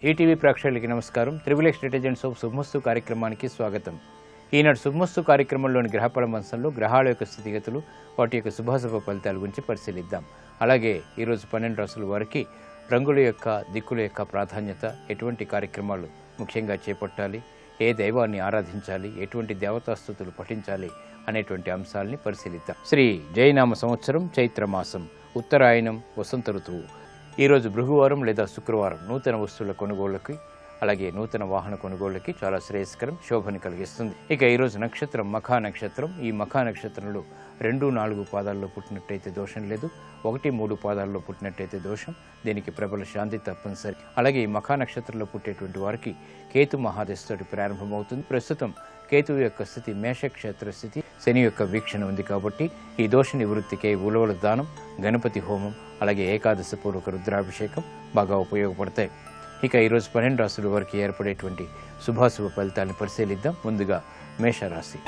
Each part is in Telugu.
ఈటీవీ ప్రేక్షకులకి నమస్కారం. త్రిబుల్ ఎక్స్ డిటర్జెంట్స్ ఆఫ్ శుభమస్తు కార్యక్రమానికి స్వాగతం. ఈనాడు శుభమస్తు కార్యక్రమంలోని గ్రహఫల మంచంలో గ్రహాల యొక్క స్థితిగతులు, వాటి యొక్క శుభాశుభ ఫలితాల గురించి పరిశీలిద్దాం. అలాగే ఈరోజు 12 రాసుల వారికి రంగుల యొక్క దిక్కుల యొక్క ప్రాధాన్యత, ఎటువంటి కార్యక్రమాలు ముఖ్యంగా చేపట్టాలి, ఏ దైవాన్ని ఆరాధించాలి, ఎటువంటి దేవతాస్తుతులు పఠించాలి అనేటువంటి అంశాలని పరిశీలిద్దాం. శ్రీ జయనామ సంవత్సరం చైత్రమాసం, ఉత్తరాయణం, వసంత ఋతువు. ఈరోజు భృగువారం లేదా శుక్రవారం నూతన వస్తువుల కొనుగోళ్లకి, అలాగే నూతన వాహన కొనుగోళ్లకి చాలా శ్రేయస్కరం, శోభని కలిగిస్తుంది. ఇక ఈరోజు నక్షత్రం మఖా నక్షత్రం. ఈ మఖా నక్షత్రంలో 2-4 పాదాల్లో పుట్టినట్టయితే దోషం లేదు, 1-3 పాదాల్లో పుట్టినట్టయితే దోషం. దీనికి ప్రబల శాంతి తప్పనిసరి. అలాగే ఈ మఖా నక్షత్రంలో పుట్టేటువంటి వారికి కేతు మహాదశతోటి ప్రారంభమవుతుంది. ప్రస్తుతం కేతువు యొక్క స్థితి మేషక్షేత్ర స్థితి, శని యొక్క వీక్షణ ఉంది. కాబట్టి ఈ దోష నివృత్తికి ఉలవల దానం, గణపతి హోమం, అలాగే ఏకాదశ పూర్వక రుద్రాభిషేకం బాగా ఉపయోగపడతాయి. ఇక ఈరోజు 12 రాశుల వారికి ఏర్పడేటువంటి శుభాశుభ ఫలితాలను పరిశీలిద్దాం. ముందుగా మేషరాశి.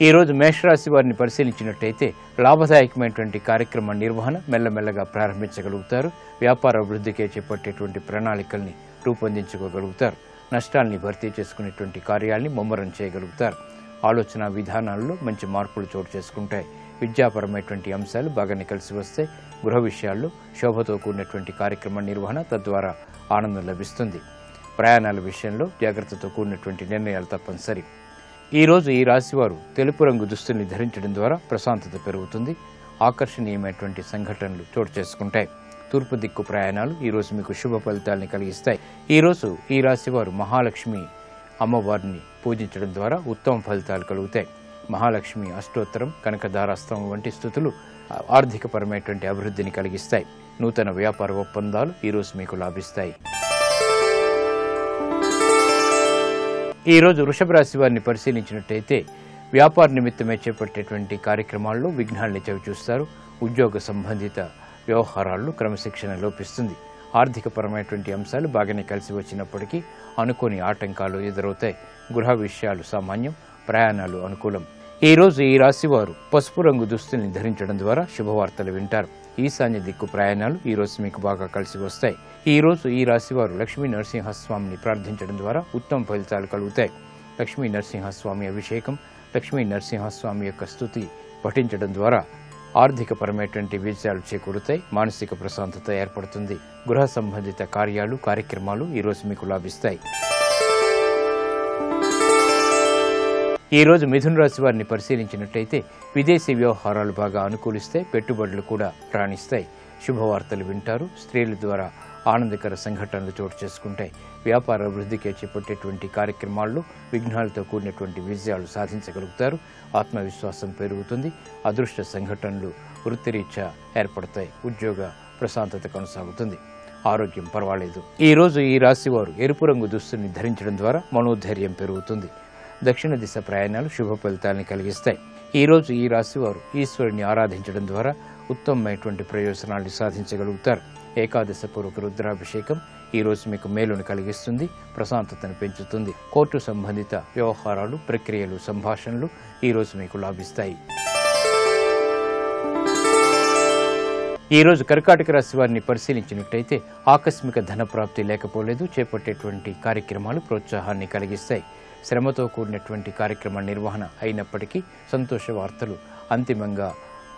ఈరోజు మేషరాశి వారిని పరిశీలించినట్టయితే లాభదాయకమైనటువంటి కార్యక్రమ నిర్వహణ మెల్లమెల్లగా ప్రారంభించగలుగుతారు. వ్యాపార అభివృద్ధికే చేపట్టేటువంటి ప్రణాళికల్ని రూపొందించుకోగలుగుతారు. నష్టాల్ని భర్తీ చేసుకునేటువంటి కార్యాలని ముమ్మరం చేయగలుగుతారు. ఆలోచన విధానాల్లో మంచి మార్పులు చోటు చేసుకుంటాయి. విద్యాపరమైనటువంటి అంశాలు బాగానే కలిసి వస్తాయి. గృహ విషయాల్లో శోభతో కూడినటువంటి కార్యక్రమ నిర్వహణ, తద్వారా ఆనందం లభిస్తుంది. ప్రయాణాల విషయంలో జాగ్రత్తతో కూడినటువంటి నిర్ణయాలు తప్పనిసరి. ఈరోజు ఈ రాశివారు తెలుపు రంగు దుస్తుల్ని ధరించడం ద్వారా ప్రశాంతత పెరుగుతుంది. ఆకర్షణీయమైనటువంటి సంఘటనలు చోటు చేసుకుంటాయి. తూర్పు దిక్కు ప్రయాణాలు ఈరోజు మీకు శుభ ఫలితాలని కలిగిస్తాయి. ఈరోజు ఈ రాశివారు మహాలక్ష్మి అమ్మవారిని పూజించడం ద్వారా ఉత్తమ ఫలితాలు కలుగుతాయి. మహాలక్ష్మి అష్టోత్తరం, కనకదారాస్తం వంటి స్థుతులు ఆర్థికపరమైనటువంటి అభివృద్ధిని కలిగిస్తాయి. నూతన వ్యాపార ఒప్పందాలు ఈరోజు మీకు లాభిస్తాయి. ఈరోజు వృషభ రాశి వారిని పరిశీలించినట్టయితే వ్యాపార నిమిత్తమే చేపట్టేటువంటి కార్యక్రమాల్లో విఘ్నాల్ని చవిచూస్తారు. ఉద్యోగ సంబంధిత వ్యవహారాల్లో క్రమశిక్షణ లోపిస్తుంది. ఆర్థికపరమైనటువంటి అంశాలు బాగానే కలిసి వచ్చినప్పటికీ అనుకోని ఆటంకాలు ఎదురవుతాయి. గృహ విషయాలు సామాన్యం, ప్రయాణాలు అనుకూలం. ఈరోజు ఈ రాశివారు పసుపు రంగు దుస్తుల్ని ధరించడం ద్వారా శుభవార్తలు వింటారు. ఈశాన్య దిక్కు ప్రయాణాలు ఈరోజు మీకు బాగా కలిసి వస్తాయి. ఈరోజు ఈ రాశివారు లక్ష్మీ నరసింహస్వామిని ప్రార్థించడం ద్వారా ఉత్తమ ఫలితాలు కలుగుతాయి. లక్ష్మీ నరసింహస్వామి అభిషేకం, లక్ష్మీ నరసింహస్వామి యొక్క స్తుతి పఠించడం ద్వారా ఆర్థికపరమైనటువంటి విజయాలు చేకూరుతాయి. మానసిక ప్రశాంతత ఏర్పడుతుంది. గృహ సంబంధిత కార్యాలు, కార్యక్రమాలు ఈరోజు మీకు లాభిస్తాయి. ఈరోజు మిథున రాశి వారిని పరిశీలించినట్టయితే విదేశీ వ్యవహారాలు బాగా అనుకూలిస్తాయి. పెట్టుబడులు కూడా రాణిస్తాయి. శుభవార్తలు వింటారు. స్త్రీల ద్వారా ఆనందకర సంఘటనలు చోటు చేసుకుంటాయి. వ్యాపార అభివృద్ధికి చేపట్టేటువంటి కార్యక్రమాల్లో విఘ్నాలతో కూడినటువంటి విజయాలు సాధించగలుగుతారు. ఆత్మవిశ్వాసం పెరుగుతుంది. అదృష్ట సంఘటనలు వృత్తిరీత్యా ఏర్పడతాయి. ఉద్యోగ ప్రశాంతత కొనసాగుతుంది. ఆరోగ్యం పర్వాలేదు. ఈరోజు ఈ రాశి వారు ఎరుపు రంగు దుస్తుల్ని ధరించడం ద్వారా మనోధైర్యం పెరుగుతుంది. దక్షిణ దిశ ప్రయాణాలు శుభ ఫలితాలను కలిగిస్తాయి. ఈరోజు ఈ రాశివారు ఈశ్వరుని ఆరాధించడం ద్వారా ఉత్తమమైనటువంటి ప్రయోజనాన్ని సాధించగలుగుతారు. ఏకాదశ పూర్వక రుద్రాభిషేకం ఈరోజు మీకు మేలును కలిగిస్తుంది, ప్రశాంతతను పెంచుతుంది. కోర్టు సంబంధిత వ్యవహారాలు, ప్రక్రియలు, సంభాషణలు ఈరోజు మీకు లాభిస్తాయి. ఈరోజు కర్కాటక రాశి వారిని పరిశీలించినట్టయితే ఆకస్మిక ధనప్రాప్తి లేకపోలేదు. చేపట్టేటువంటి కార్యక్రమాలు ప్రోత్సాహాన్ని కలిగిస్తాయి. శ్రమతో కూడినటువంటి కార్యక్రమ నిర్వహణ అయినప్పటికీ సంతోష వార్తలు అంతిమంగా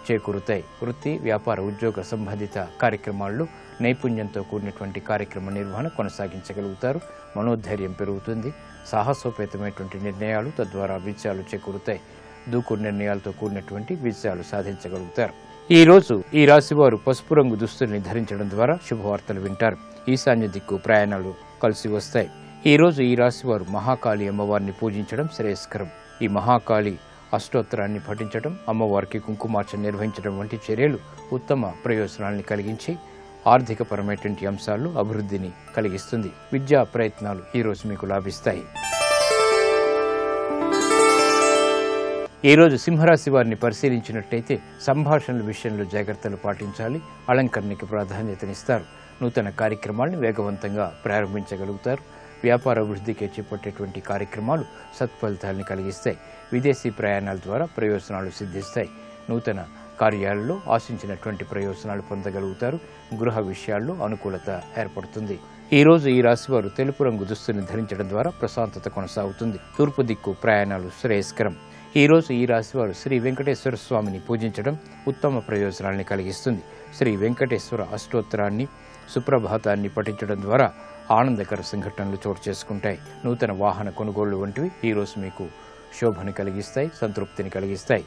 చేకూరుతాయి. వృత్తి, వ్యాపార, ఉద్యోగ సంబంధిత కార్యక్రమాల్లో నైపుణ్యంతో కూడినటువంటి కార్యక్రమ నిర్వహణ కొనసాగించగలుగుతారు. మనోధైర్యం పెరుగుతుంది. సాహసోపేతమైనటువంటి నిర్ణయాలు, తద్వారా విజయాలు చేకూరుతాయి. దూకుడు నిర్ణయాలతో కూడినటువంటి విజయాలు సాధించగలుగుతారు. ఈరోజు ఈ రాశివారు పసుపు రంగు దుస్తుల్ని ధరించడం ద్వారా శుభవార్తలు వింటారు. ఈశాన్య దిక్కు ప్రయాణాలు కలిసి వస్తాయి. ఈరోజు ఈ రాశివారు మహాకాళి అమ్మవారిని పూజించడం శ్రేయస్కరం. ఈ మహాకాళి అష్టోత్తరాన్ని పఠించడం, అమ్మవారికి కుంకుమార్చన నిర్వహించడం వంటి చర్యలు ఉత్తమ ప్రయోజనాల్ని కలిగించి ఆర్థికపరమైనటువంటి అంశాల్లో అభివృద్ధిని కలిగిస్తుంది. విద్యా ప్రయత్నాలు ఈరోజు మీకు లాభిస్తాయి. ఈరోజు సింహరాశి వారిని పరిశీలించినట్టయితే సంభాషణల విషయంలో జాగ్రత్తలు పాటించాలి. అలంకరణకి ప్రాధాన్యతనిస్తారు. నూతన కార్యక్రమాలను వేగవంతంగా ప్రారంభించగలుగుతారు. వ్యాపార అభివృద్ధికి చేపట్టేటువంటి కార్యక్రమాలు సత్ఫలితాలను కలిగిస్తాయి. విదేశీ ప్రయాణాల ద్వారా ప్రయోజనాలు సిద్ధిస్తాయి. నూతన కార్యాలలో ఆశించినటువంటి ప్రయోజనాలు పొందగలుగుతారు. గృహ విషయాల్లో అనుకూలత ఏర్పడుతుంది. ఈ రోజు ఈ రాశివారు తెలుపు రంగు దుస్తుల్ని ధరించడం ద్వారా ప్రశాంతత కొనసాగుతుంది. తూర్పు దిక్కు ప్రయాణాలు శ్రేయస్కరం. ఈ రోజు ఈ రాశివారు శ్రీ వెంకటేశ్వర స్వామిని పూజించడం ఉత్తమ ప్రయోజనాల్ని కలిగిస్తుంది. శ్రీ వెంకటేశ్వర అష్టోత్తరాన్ని, సుప్రభాతాన్ని పఠించడం ద్వారా ఆనందకర సంఘటనలు చోటు చేసుకుంటాయి. నూతన వాహన కొనుగోళ్లు వంటివి ఈ రోజు మీకు శోభను కలిగిస్తాయి, సంతృప్తిని కలిగిస్తాయి.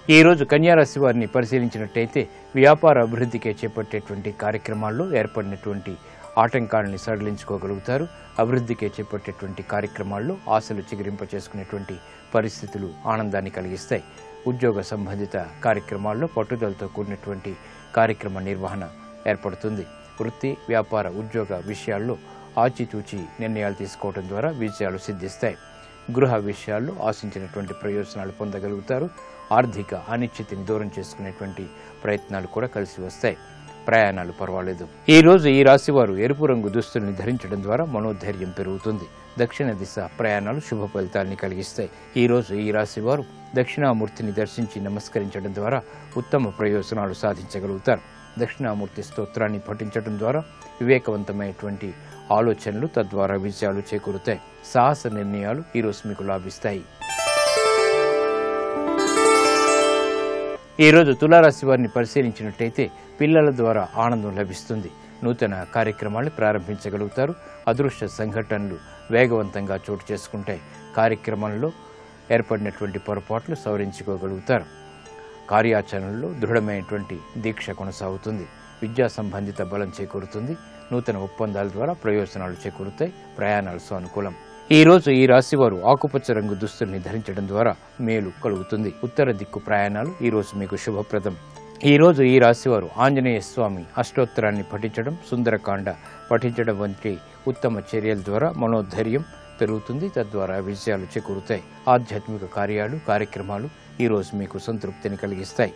ఈ రోజు కన్యారాశి వారిని పరిశీలించినట్టయితే వ్యాపార అభివృద్ధికే చేపట్టేటువంటి కార్యక్రమాల్లో ఏర్పడినటువంటి ఆటంకాలని సడలించుకోగలుగుతారు. అభివృద్ధికే చేపట్టేటువంటి కార్యక్రమాల్లో ఆశలు చిగురింప చేసుకునేటువంటి పరిస్థితులు ఆనందాన్ని కలిగిస్తాయి. ఉద్యోగ సంబంధిత కార్యక్రమాల్లో పట్టుదలతో కూడినటువంటి కార్యక్రమ నిర్వహణ ఏర్పడుతుంది. వృత్తి, వ్యాపార, ఉద్యోగ విషయాల్లో ఆచితూచి నిర్ణయాలు తీసుకోవడం ద్వారా విజయాలు సిద్ధిస్తాయి. గృహ విషయాల్లో ఆశించినటువంటి ప్రయోజనాలు పొందగలుగుతారు. ఆర్థిక అనిశ్చితిని దూరం చేసుకునేటువంటి ప్రయత్నాలు కూడా కలిసి వస్తాయి. ప్రయాణాలు పర్వాలేదు. ఈ రోజు ఈ రాశివారు ఎరుపు రంగు దుస్తుల్ని ధరించడం ద్వారా మనోధైర్యం పెరుగుతుంది. దక్షిణ దిశ ప్రయాణాలు శుభ ఫలితాలని కలిగిస్తాయి. ఈ రోజు ఈ రాశివారు దక్షిణామూర్తిని దర్శించి నమస్కరించడం ద్వారా ఉత్తమ ప్రయోజనాలు సాధించగలుగుతారు. దక్షిణామూర్తి స్తోత్రాన్ని పఠించడం ద్వారా వివేకవంతమైనటువంటి ఆలోచనలు, తద్వారా విజయాలు చేకూరుతాయి. సాహస నిర్ణయాలు ఈ రోజు మీకు లాభిస్తాయి. ఈ రోజు తులారాశి వారిని పరిశీలించినట్టయితే పిల్లల ద్వారా ఆనందం లభిస్తుంది. నూతన కార్యక్రమాలు ప్రారంభించగలుగుతారు. అదృష్ట సంఘటనలు వేగవంతంగా చోటు చేసుకుంటాయి. కార్యక్రమంలో ఏర్పడినటువంటి పొరపాట్లు సవరించుకోగలుగుతారు. కార్యాచరణలో దృఢమైనటువంటి దీక్ష కొనసాగుతుంది. విద్యా సంబంధిత బలం చేకూరుతుంది. నూతన ఒప్పందాల ద్వారా ప్రయోజనాలు చేకూరుతాయి. ప్రయాణాలు సానుకూలం. ఈ రోజు ఈ రాశివారు ఆకుపచ్చ రంగు దుస్తుల్ని ధరించడం ద్వారా మేలు కలుగుతుంది. ఉత్తర దిక్కు ప్రయాణాలు ఈ రోజు మీకు శుభప్రదం. ఈ రోజు ఈ రాశివారు ఆంజనేయ స్వామి అష్టోత్తరాన్ని పఠించడం, సుందరకాండ పఠించడం వంటి ఉత్తమ చర్యల ద్వారా మనోధైర్యం పెరుగుతుంది. తద్వారా విజయాలు చేకూరుతాయి. ఆధ్యాత్మిక కార్యక్రమాలు ఈ రోజు మీకు సంతృప్తిని కలిగిస్తాయి.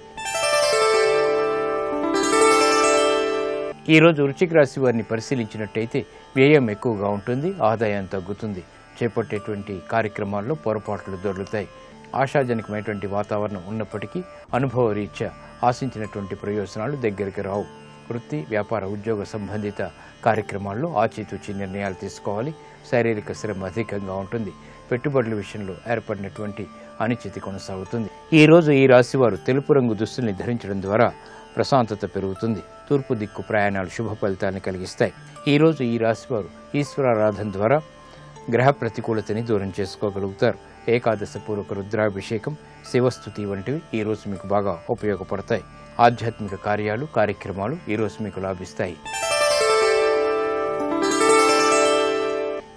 ఈ రోజు వృశ్చిక రాశి వారిని పరిశీలించినట్టయితే వ్యయం ఎక్కువగా ఉంటుంది, ఆదాయం తగ్గుతుంది. చేపట్టేటువంటి కార్యక్రమాల్లో పొరపాట్లు దొర్లుతాయి. ఆశాజనకమైనటువంటి వాతావరణం ఉన్నప్పటికీ అనుభవ రీత్యా ఆశించినటువంటి ప్రయోజనాలు దగ్గరికి రావు. వృత్తి, వ్యాపార, ఉద్యోగ సంబంధిత కార్యక్రమాల్లో ఆచితూచి నిర్ణయాలు తీసుకోవాలి. శారీరక శ్రమ అధికంగా ఉంటుంది. పెట్టుబడుల విషయంలో ఏర్పడినటువంటి అనిశ్చితి కొనసాగుతుంది. ఈ రోజు ఈ రాశివారు తెలుపు రంగు దుస్తుల్ని ధరించడం ద్వారా ప్రశాంతత పెరుగుతుంది. తూర్పు దిక్కు ప్రయాణాలు శుభ ఫలితాన్ని కలిగిస్తాయి. ఈ రోజు ఈ రాశివారు ఈశ్వరారాధన ద్వారా గ్రహ ప్రతికూలతని దూరం చేసుకోగలుగుతారు. ఏకాదశ పూర్వక రుద్రాభిషేకం, శివస్తుతి వంటివి ఈ రోజు మీకు బాగా ఉపయోగపడతాయి. ఆధ్యాత్మిక కార్యక్రమాలు ఈ రోజు మీకు లాభిస్తాయి.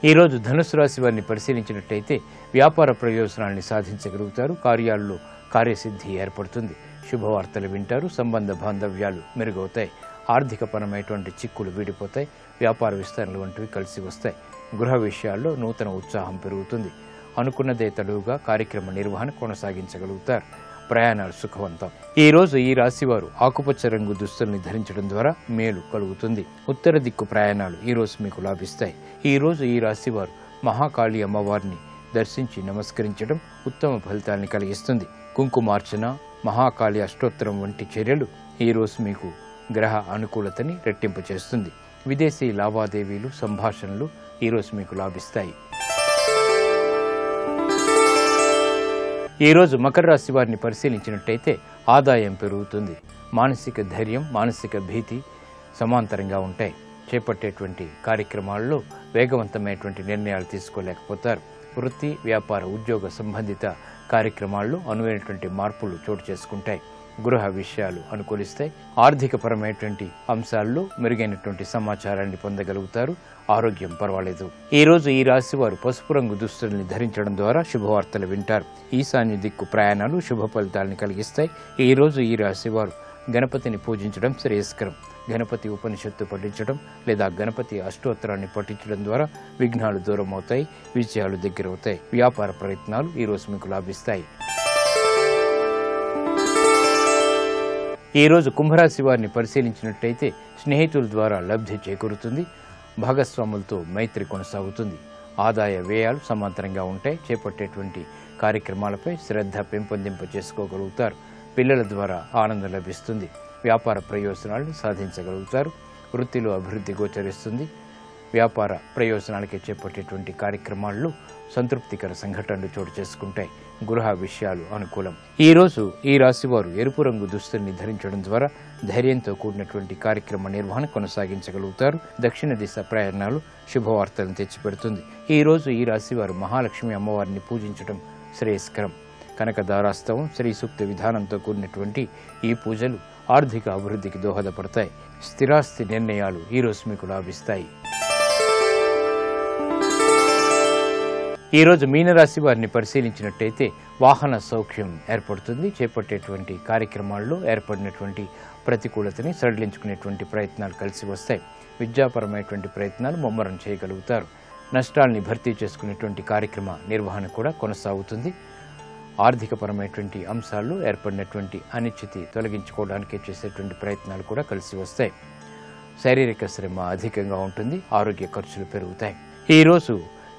ఈ రోజు ధనుసు రాశి వారిని పరిశీలించినట్టయితే వ్యాపార ప్రయోజనాల్ని సాధించగలుగుతారు. కార్యాల్లో కార్యసిద్ధి ఏర్పడుతుంది. శుభవార్తలు వింటారు. సంబంధ బాంధవ్యాలు మెరుగవుతాయి. ఆర్థికపరమైనటువంటి చిక్కులు వీడిపోతాయి. వ్యాపార విస్తరణలు వంటివి కలిసి వస్తాయి. గృహ విషయాల్లో నూతన ఉత్సాహం పెరుగుతుంది. అనుకున్నదే తడువుగా కార్యక్రమ నిర్వహణ కొనసాగించగలుగుతారు. ప్రయాణాలు సుఖవంతం. ఈ రోజు ఈ రాశివారు ఆకుపచ్చ రంగు దుస్తుల్ని ధరించడం ద్వారా మేలు కలుగుతుంది. ఉత్తర దిక్కు ప్రయాణాలు ఈ రోజు మీకు లాభిస్తాయి. ఈ రోజు ఈ రాశివారు మహాకాళి అమ్మవారిని దర్శించి నమస్కరించడం ఉత్తమ ఫలితాన్ని కలిగిస్తుంది. కుంకుమార్చన, మహాకాళి అష్టోత్తరం వంటి చర్యలు ఈ రోజు మీకు గ్రహ అనుకూలతని రెట్టింపు చేస్తుంది. విదేశీ లావాదేవీలు, సంభాషణలు ఈ రోజు మీకు లాభిస్తాయి. ఈ రోజు మకర రాశి వారిని పరిశీలించినట్టయితే ఆదాయం పెరుగుతుంది. మానసిక ధైర్యం, మానసిక భీతి సమాంతరంగా ఉంటాయి. చేపట్టేటువంటి కార్యక్రమాల్లో వేగవంతమైనటువంటి నిర్ణయాలు తీసుకోలేకపోతారు. వృత్తి, వ్యాపార, ఉద్యోగ సంబంధిత కార్యక్రమాల్లో అనువైనటువంటి మార్పులు చోటు చేసుకుంటాయి. గృహ విషయాలు అనుకూలిస్తాయి. ఆర్థికపరమైనటువంటి అంశాల్లో మెరుగైనటువంటి సమాచారాన్ని పొందగలుగుతారు. ఆరోగ్యం పర్వాలేదు. ఈ రోజు ఈ రాశి వారు పసుపు రంగు దుస్తుల్ని ధరించడం ద్వారా శుభవార్తలు వింటారు. ఈశాన్య దిక్కు ప్రయాణాలు శుభ ఫలితాలను కలిగిస్తాయి. ఈ రోజు ఈ రాశి వారు గణపతిని పూజించడం శ్రేయస్కరం. గణపతి ఉపనిషత్తు పఠించడం లేదా గణపతి అష్టోత్తరాన్ని పఠించడం ద్వారా విఘ్నాలు దూరం అవుతాయి, విజయాలు దగ్గరవుతాయి. వ్యాపార ప్రయత్నాలు ఈ రోజు మీకు లాభిస్తాయి. ఈ రోజు కుంభరాశి వారిని పరిశీలించినట్టయితే స్నేహితుల ద్వారా లబ్ధి చేకూరుతుంది. భాగస్వాములతో మైత్రి కొనసాగుతుంది. ఆదాయ వ్యయాలు సమాంతరంగా ఉంటాయి. చేపట్టేటువంటి కార్యక్రమాలపై శ్రద్ధ పెంపొందింప చేసుకోగలుగుతారు. పిల్లల ద్వారా ఆనందం లభిస్తుంది. వ్యాపార ప్రయోజనాలను సాధించగలుగుతారు. వృత్తిలో అభివృద్ధి గోచరిస్తుంది. వ్యాపార ప్రయోజనాలకి చేపట్టేటువంటి కార్యక్రమాల్లో సంతృప్తికర సంఘటనలు చోటు చేసుకుంటాయి. గృహ విషయాలు అనుకూలం. ఈరోజు ఈ రాశివారు ఎరుపు రంగు దుస్తుల్ని ధరించడం ద్వారా ధైర్యంతో కూడినటువంటి కార్యక్రమ నిర్వహణ కొనసాగించగలుగుతారు. దక్షిణ దిశ ప్రయాణాలు శుభవార్తలను తెచ్చిపెడుతుంది. ఈరోజు ఈ రాశివారు మహాలక్ష్మి అమ్మవారిని పూజించడం శ్రేయస్కరం. కనకదారాస్తవం, శ్రీ సూక్త విధానంతో కూడినటువంటి ఈ పూజలు ఆర్థిక అభివృద్ధికి దోహదపడతాయి. స్థిరాస్తి నిర్ణయాలు ఈరోజు మీకు లాభిస్తాయి. ఈరోజు మీనరాశి వారిని పరిశీలించినట్టయితే వాహన సౌఖ్యం ఏర్పడుతుంది. చేపట్టేటువంటి కార్యక్రమాల్లో ఏర్పడినటువంటి ప్రతికూలతని సడలించుకునేటువంటి ప్రయత్నాలు కలిసి వస్తాయి. విద్యాపరమైనటువంటి ప్రయత్నాలు ముమ్మరం చేయగలుగుతారు. నష్టాల్ని భర్తీ చేసుకునేటువంటి కార్యక్రమ నిర్వహణ కూడా కొనసాగుతుంది. ఆర్థికపరమైనటువంటి అంశాల్లో ఏర్పడినటువంటి అనిశ్చితి తొలగించుకోవడానికి చేసేటువంటి ప్రయత్నాలు కూడా కలిసి వస్తాయి. శారీరక శ్రమ అధికంగా ఉంటుంది. ఆరోగ్య ఖర్చులు పెరుగుతాయి. ఈరోజు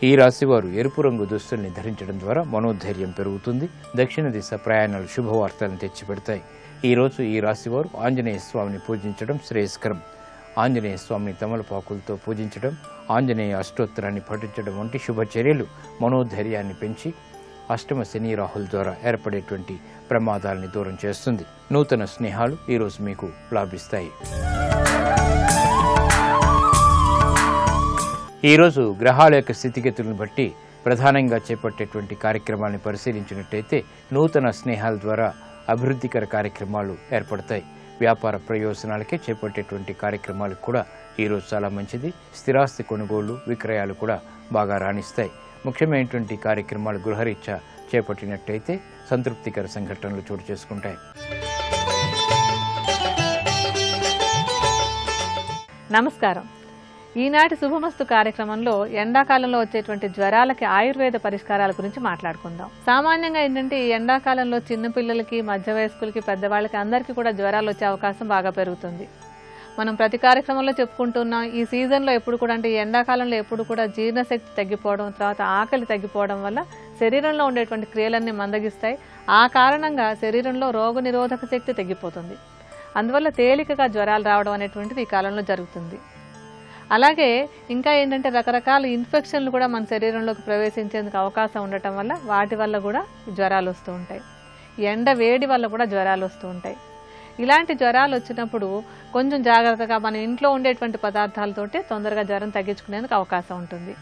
ఈ రాశివారు ఎరుపు రంగు దుస్తుల్ని ధరించడం ద్వారా మనోధైర్యం పెరుగుతుంది. దక్షిణ దిశ ప్రయాణాలు శుభవార్తలను తెచ్చిపెడతాయి. ఈరోజు ఈ రాశివారు ఆంజనేయ స్వామిని పూజించడం శ్రేయస్కరం. ఆంజనేయ స్వామిని తమలపాకులతో పూజించడం, ఆంజనేయ అష్టోత్తరాన్ని పఠించడం వంటి శుభచర్యలు మనోధైర్యాన్ని పెంచి అష్టమ శని రాహుల ద్వారా ఏర్పడేటువంటి ప్రమాదాలని దూరం చేస్తుంది. నూతన స్నేహాలు ఈరోజు మీకు లాభిస్తాయి. ఈరోజు గ్రహాల యొక్క స్థితిగతులను బట్టి ప్రధానంగా చేపట్టేటువంటి కార్యక్రమాలను పరిశీలించినట్టయితే నూతన స్నేహాల ద్వారా అభివృద్ధికర కార్యక్రమాలు ఏర్పడతాయి. వ్యాపార ప్రయోజనాలకే చేపట్టేటువంటి కార్యక్రమాలు కూడా ఈరోజు చాలా మంచిది. స్థిరాస్తి కొనుగోళ్లు, విక్రయాలు కూడా బాగా రాణిస్తాయి. ముఖ్యమైనటువంటి కార్యక్రమాలు గృహరీత్యా చేపట్టినట్టయితే సంతృప్తికర సంఘటనలు చోటు చేసుకుంటాయి. నమస్కారం. ఈనాటి శుభమస్తు కార్యక్రమంలో ఎండాకాలంలో వచ్చేటువంటి జ్వరాలకి ఆయుర్వేద పరిష్కారాల గురించి మాట్లాడుకుందాం. సామాన్యంగా ఏంటంటే ఈ ఎండాకాలంలో చిన్నపిల్లలకి, మధ్య వయస్కులకి, పెద్దవాళ్ళకి అందరికీ కూడా జ్వరాలు వచ్చే అవకాశం బాగా పెరుగుతుంది. మనం ప్రతి కార్యక్రమంలో చెప్పుకుంటున్నాం. ఈ సీజన్లో ఎప్పుడు కూడా అంటే ఈ ఎండాకాలంలో ఎప్పుడు కూడా జీర్ణశక్తి తగ్గిపోవడం, తర్వాత ఆకలి తగ్గిపోవడం వల్ల శరీరంలో ఉండేటువంటి క్రియలన్నీ మందగిస్తాయి. ఆ కారణంగా శరీరంలో రోగ నిరోధక శక్తి తగ్గిపోతుంది. అందువల్ల తేలికగా జ్వరాలు రావడం అనేటువంటిది ఈ కాలంలో జరుగుతుంది. అలాగే ఇంకా ఏంటంటే రకరకాల ఇన్ఫెక్షన్లు కూడా మన శరీరంలోకి ప్రవేశించేందుకు అవకాశం ఉండటం వల్ల వాటి వల్ల కూడా జ్వరాలు వస్తూ ఉంటాయి. ఎండ వేడి వల్ల కూడా జ్వరాలు వస్తూ ఉంటాయి. ఇలాంటి జ్వరాలు వచ్చినప్పుడు కొంచెం జాగ్రత్తగా మన ఇంట్లో ఉండేటువంటి పదార్థాలతోటి తొందరగా జ్వరం తగ్గించుకునేందుకు అవకాశం ఉంటుంది.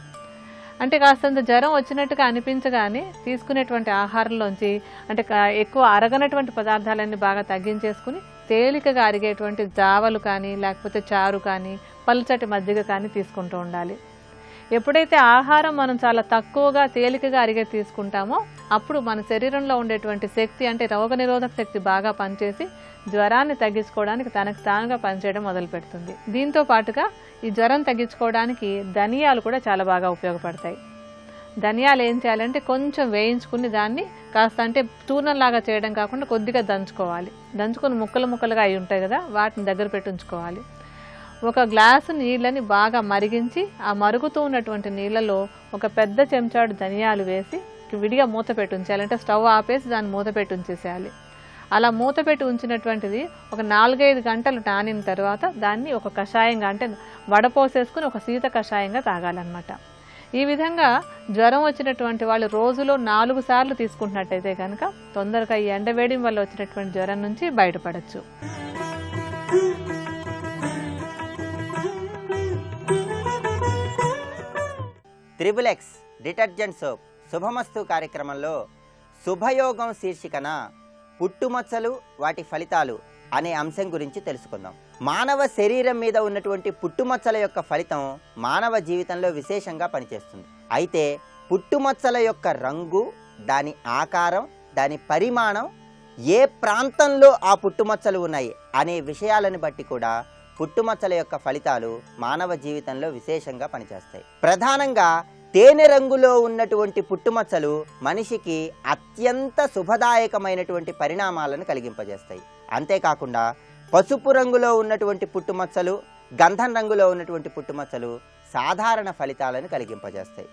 అంటే కాస్తంత జ్వరం వచ్చినట్టుగా అనిపించగానే తీసుకునేటువంటి ఆహారంలోంచి అంటే ఎక్కువ అరగనటువంటి పదార్థాలన్నీ బాగా తగ్గించేసుకుని తేలికగా అరిగేటువంటి జావలు కానీ లేకపోతే చారు కానీ పల్చటి మజ్జిగ కానీ తీసుకుంటూ ఉండాలి. ఎప్పుడైతే ఆహారం మనం చాలా తక్కువగా తేలికగా అరిగే తీసుకుంటామో అప్పుడు మన శరీరంలో ఉండేటువంటి శక్తి అంటే రోగనిరోధక శక్తి బాగా పనిచేసి జ్వరాన్ని తగ్గించుకోవడానికి తనకు తానుగా పనిచేయడం మొదలు పెడుతుంది. దీంతో పాటుగా ఈ జ్వరం తగ్గించుకోవడానికి ధనియాలు కూడా చాలా బాగా ఉపయోగపడతాయి. ధనియాలు ఏం చేయాలంటే కొంచెం వేయించుకుని దాన్ని కాస్త అంటే చూర్ణంలాగా చేయడం కాకుండా కొద్దిగా దంచుకోవాలి. దంచుకొని ముక్కలు ముక్కలుగా అయి ఉంటాయి కదా, వాటిని దగ్గర పెట్టుంచుకోవాలి. ఒక గ్లాసు నీళ్ళని బాగా మరిగించి ఆ మరుగుతూ ఉన్నటువంటి నీళ్ళలో ఒక పెద్ద చెంచాడు ధనియాలు వేసి విడిగా మూత పెట్టి ఉంచాలి. అంటే స్టవ్ ఆపేసి దాన్ని మూత పెట్టి ఉంచేసేయాలి. అలా మూత పెట్టి ఉంచినటువంటిది ఒక 4-5 గంటలు నానిన తర్వాత దాన్ని ఒక కషాయంగా అంటే వడపోసేసుకుని ఒక శీత కషాయంగా తాగాలన్నమాట. ఈ విధంగా జ్వరం వచ్చినటువంటి వాళ్ళు రోజులో 4 సార్లు తీసుకుంటున్నట్టయితే కనుక తొందరగా ఈ ఎండవేడి వల్ల వచ్చినటువంటి జ్వరం నుంచి బయటపడచ్చు. త్రిబుల్ ఎక్స్ డిటర్జెంట్ సోప్ శుభమస్తు కార్యక్రమంలో శుభయోగం శీర్షికన పుట్టుమచ్చలు వాటి ఫలితాలు అనే అంశం గురించి తెలుసుకుందాం. మానవ శరీరం మీద ఉన్నటువంటి పుట్టుమచ్చల యొక్క ఫలితం మానవ జీవితంలో విశేషంగా పనిచేస్తుంది. అయితే పుట్టుమచ్చల యొక్క రంగు, దాని ఆకారం, దాని పరిమాణం, ఏ ప్రాంతంలో ఆ పుట్టుమచ్చలు ఉన్నాయి అనే విషయాలను బట్టి కూడా పుట్టుమచ్చల యొక్క ఫలితాలు మానవ జీవితంలో విశేషంగా పనిచేస్తాయి. ప్రధానంగా తేనె రంగులో ఉన్నటువంటి పుట్టుమచ్చలు మనిషికి అత్యంత శుభదాయకమైనటువంటి పరిణామాలను కలిగింపజేస్తాయి. అంతేకాకుండా పసుపు రంగులో ఉన్నటువంటి పుట్టుమచ్చలు, గంధం రంగులో ఉన్నటువంటి పుట్టుమచ్చలు సాధారణ ఫలితాలను కలిగింపజేస్తాయి.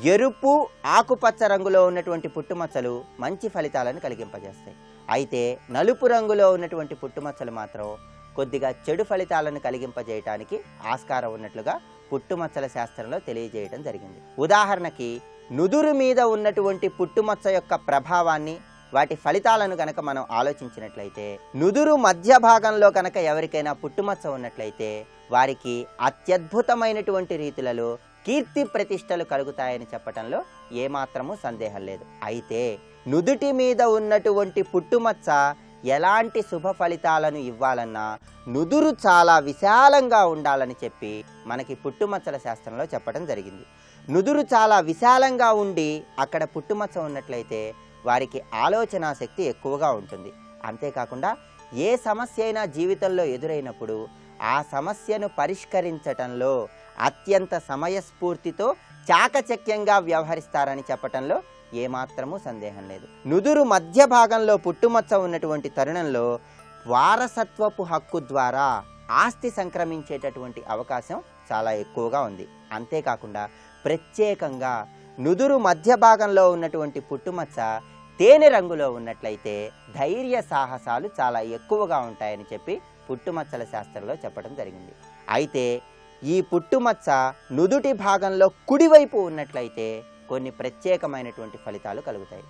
ఎరుపు ఆకుపచ్చ రంగులో ఉన్నటువంటి పుట్టుమచ్చలు మంచి ఫలితాలను కలిగింపజేస్తాయి. అయితే నలుపు రంగులో ఉన్నటువంటి పుట్టుమచ్చలు మాత్రం కొద్దిగా చెడు ఫలితాలను కలిగింపజేయటానికి ఆస్కారం ఉన్నట్లుగా పుట్టుమచ్చల శాస్త్రంలో తెలియజేయడం జరిగింది. ఉదాహరణకి నుదురు మీద ఉన్నటువంటి పుట్టుమచ్చ యొక్క ప్రభావాన్ని, వాటి ఫలితాలను కనుక మనం ఆలోచించినట్లయితే, నుదురు మధ్య భాగంలో కనుక ఎవరికైనా పుట్టుమచ్చ ఉన్నట్లయితే వారికి అత్యద్భుతమైనటువంటి రీతులలో కీర్తి ప్రతిష్టలు కలుగుతాయని చెప్పటంలో ఏమాత్రము సందేహం లేదు. అయితే నుదుటి మీద ఉన్నటువంటి పుట్టుమచ్చ ఎలాంటి శుభ ఫలితాలను ఇవ్వాలన్నా నుదురు చాలా విశాలంగా ఉండాలని చెప్పి మనకి పుట్టుమచ్చల శాస్త్రంలో చెప్పడం జరిగింది. నుదురు చాలా విశాలంగా ఉండి అక్కడ పుట్టుమచ్చ ఉన్నట్లయితే వారికి ఆలోచన శక్తి ఎక్కువగా ఉంటుంది. అంతేకాకుండా ఏ సమస్య అయినా జీవితంలో ఎదురైనప్పుడు ఆ సమస్యను పరిష్కరించటంలో అత్యంత సమయస్ఫూర్తితో చాకచక్యంగా వ్యవహరిస్తారని చెప్పటంలో ఏమాత్రము సందేహం లేదు. నుదురు మధ్య భాగంలో పుట్టుమచ్చ ఉన్నటువంటి తరుణంలో వారసత్వపు హక్కు ద్వారా ఆస్తి సంక్రమించేటటువంటి అవకాశం చాలా ఎక్కువగా ఉంది. అంతేకాకుండా ప్రత్యేకంగా నుదురు మధ్య భాగంలో ఉన్నటువంటి పుట్టుమచ్చ తేనె రంగులో ఉన్నట్లయితే ధైర్య సాహసాలు చాలా ఎక్కువగా ఉంటాయని చెప్పి పుట్టుమచ్చల శాస్త్రంలో చెప్పడం జరిగింది. అయితే ఈ పుట్టుమచ్చ నుదుటి భాగంలో కుడివైపు ఉన్నట్లయితే కొన్ని ప్రత్యేకమైనటువంటి ఫలితాలు కలుగుతాయి.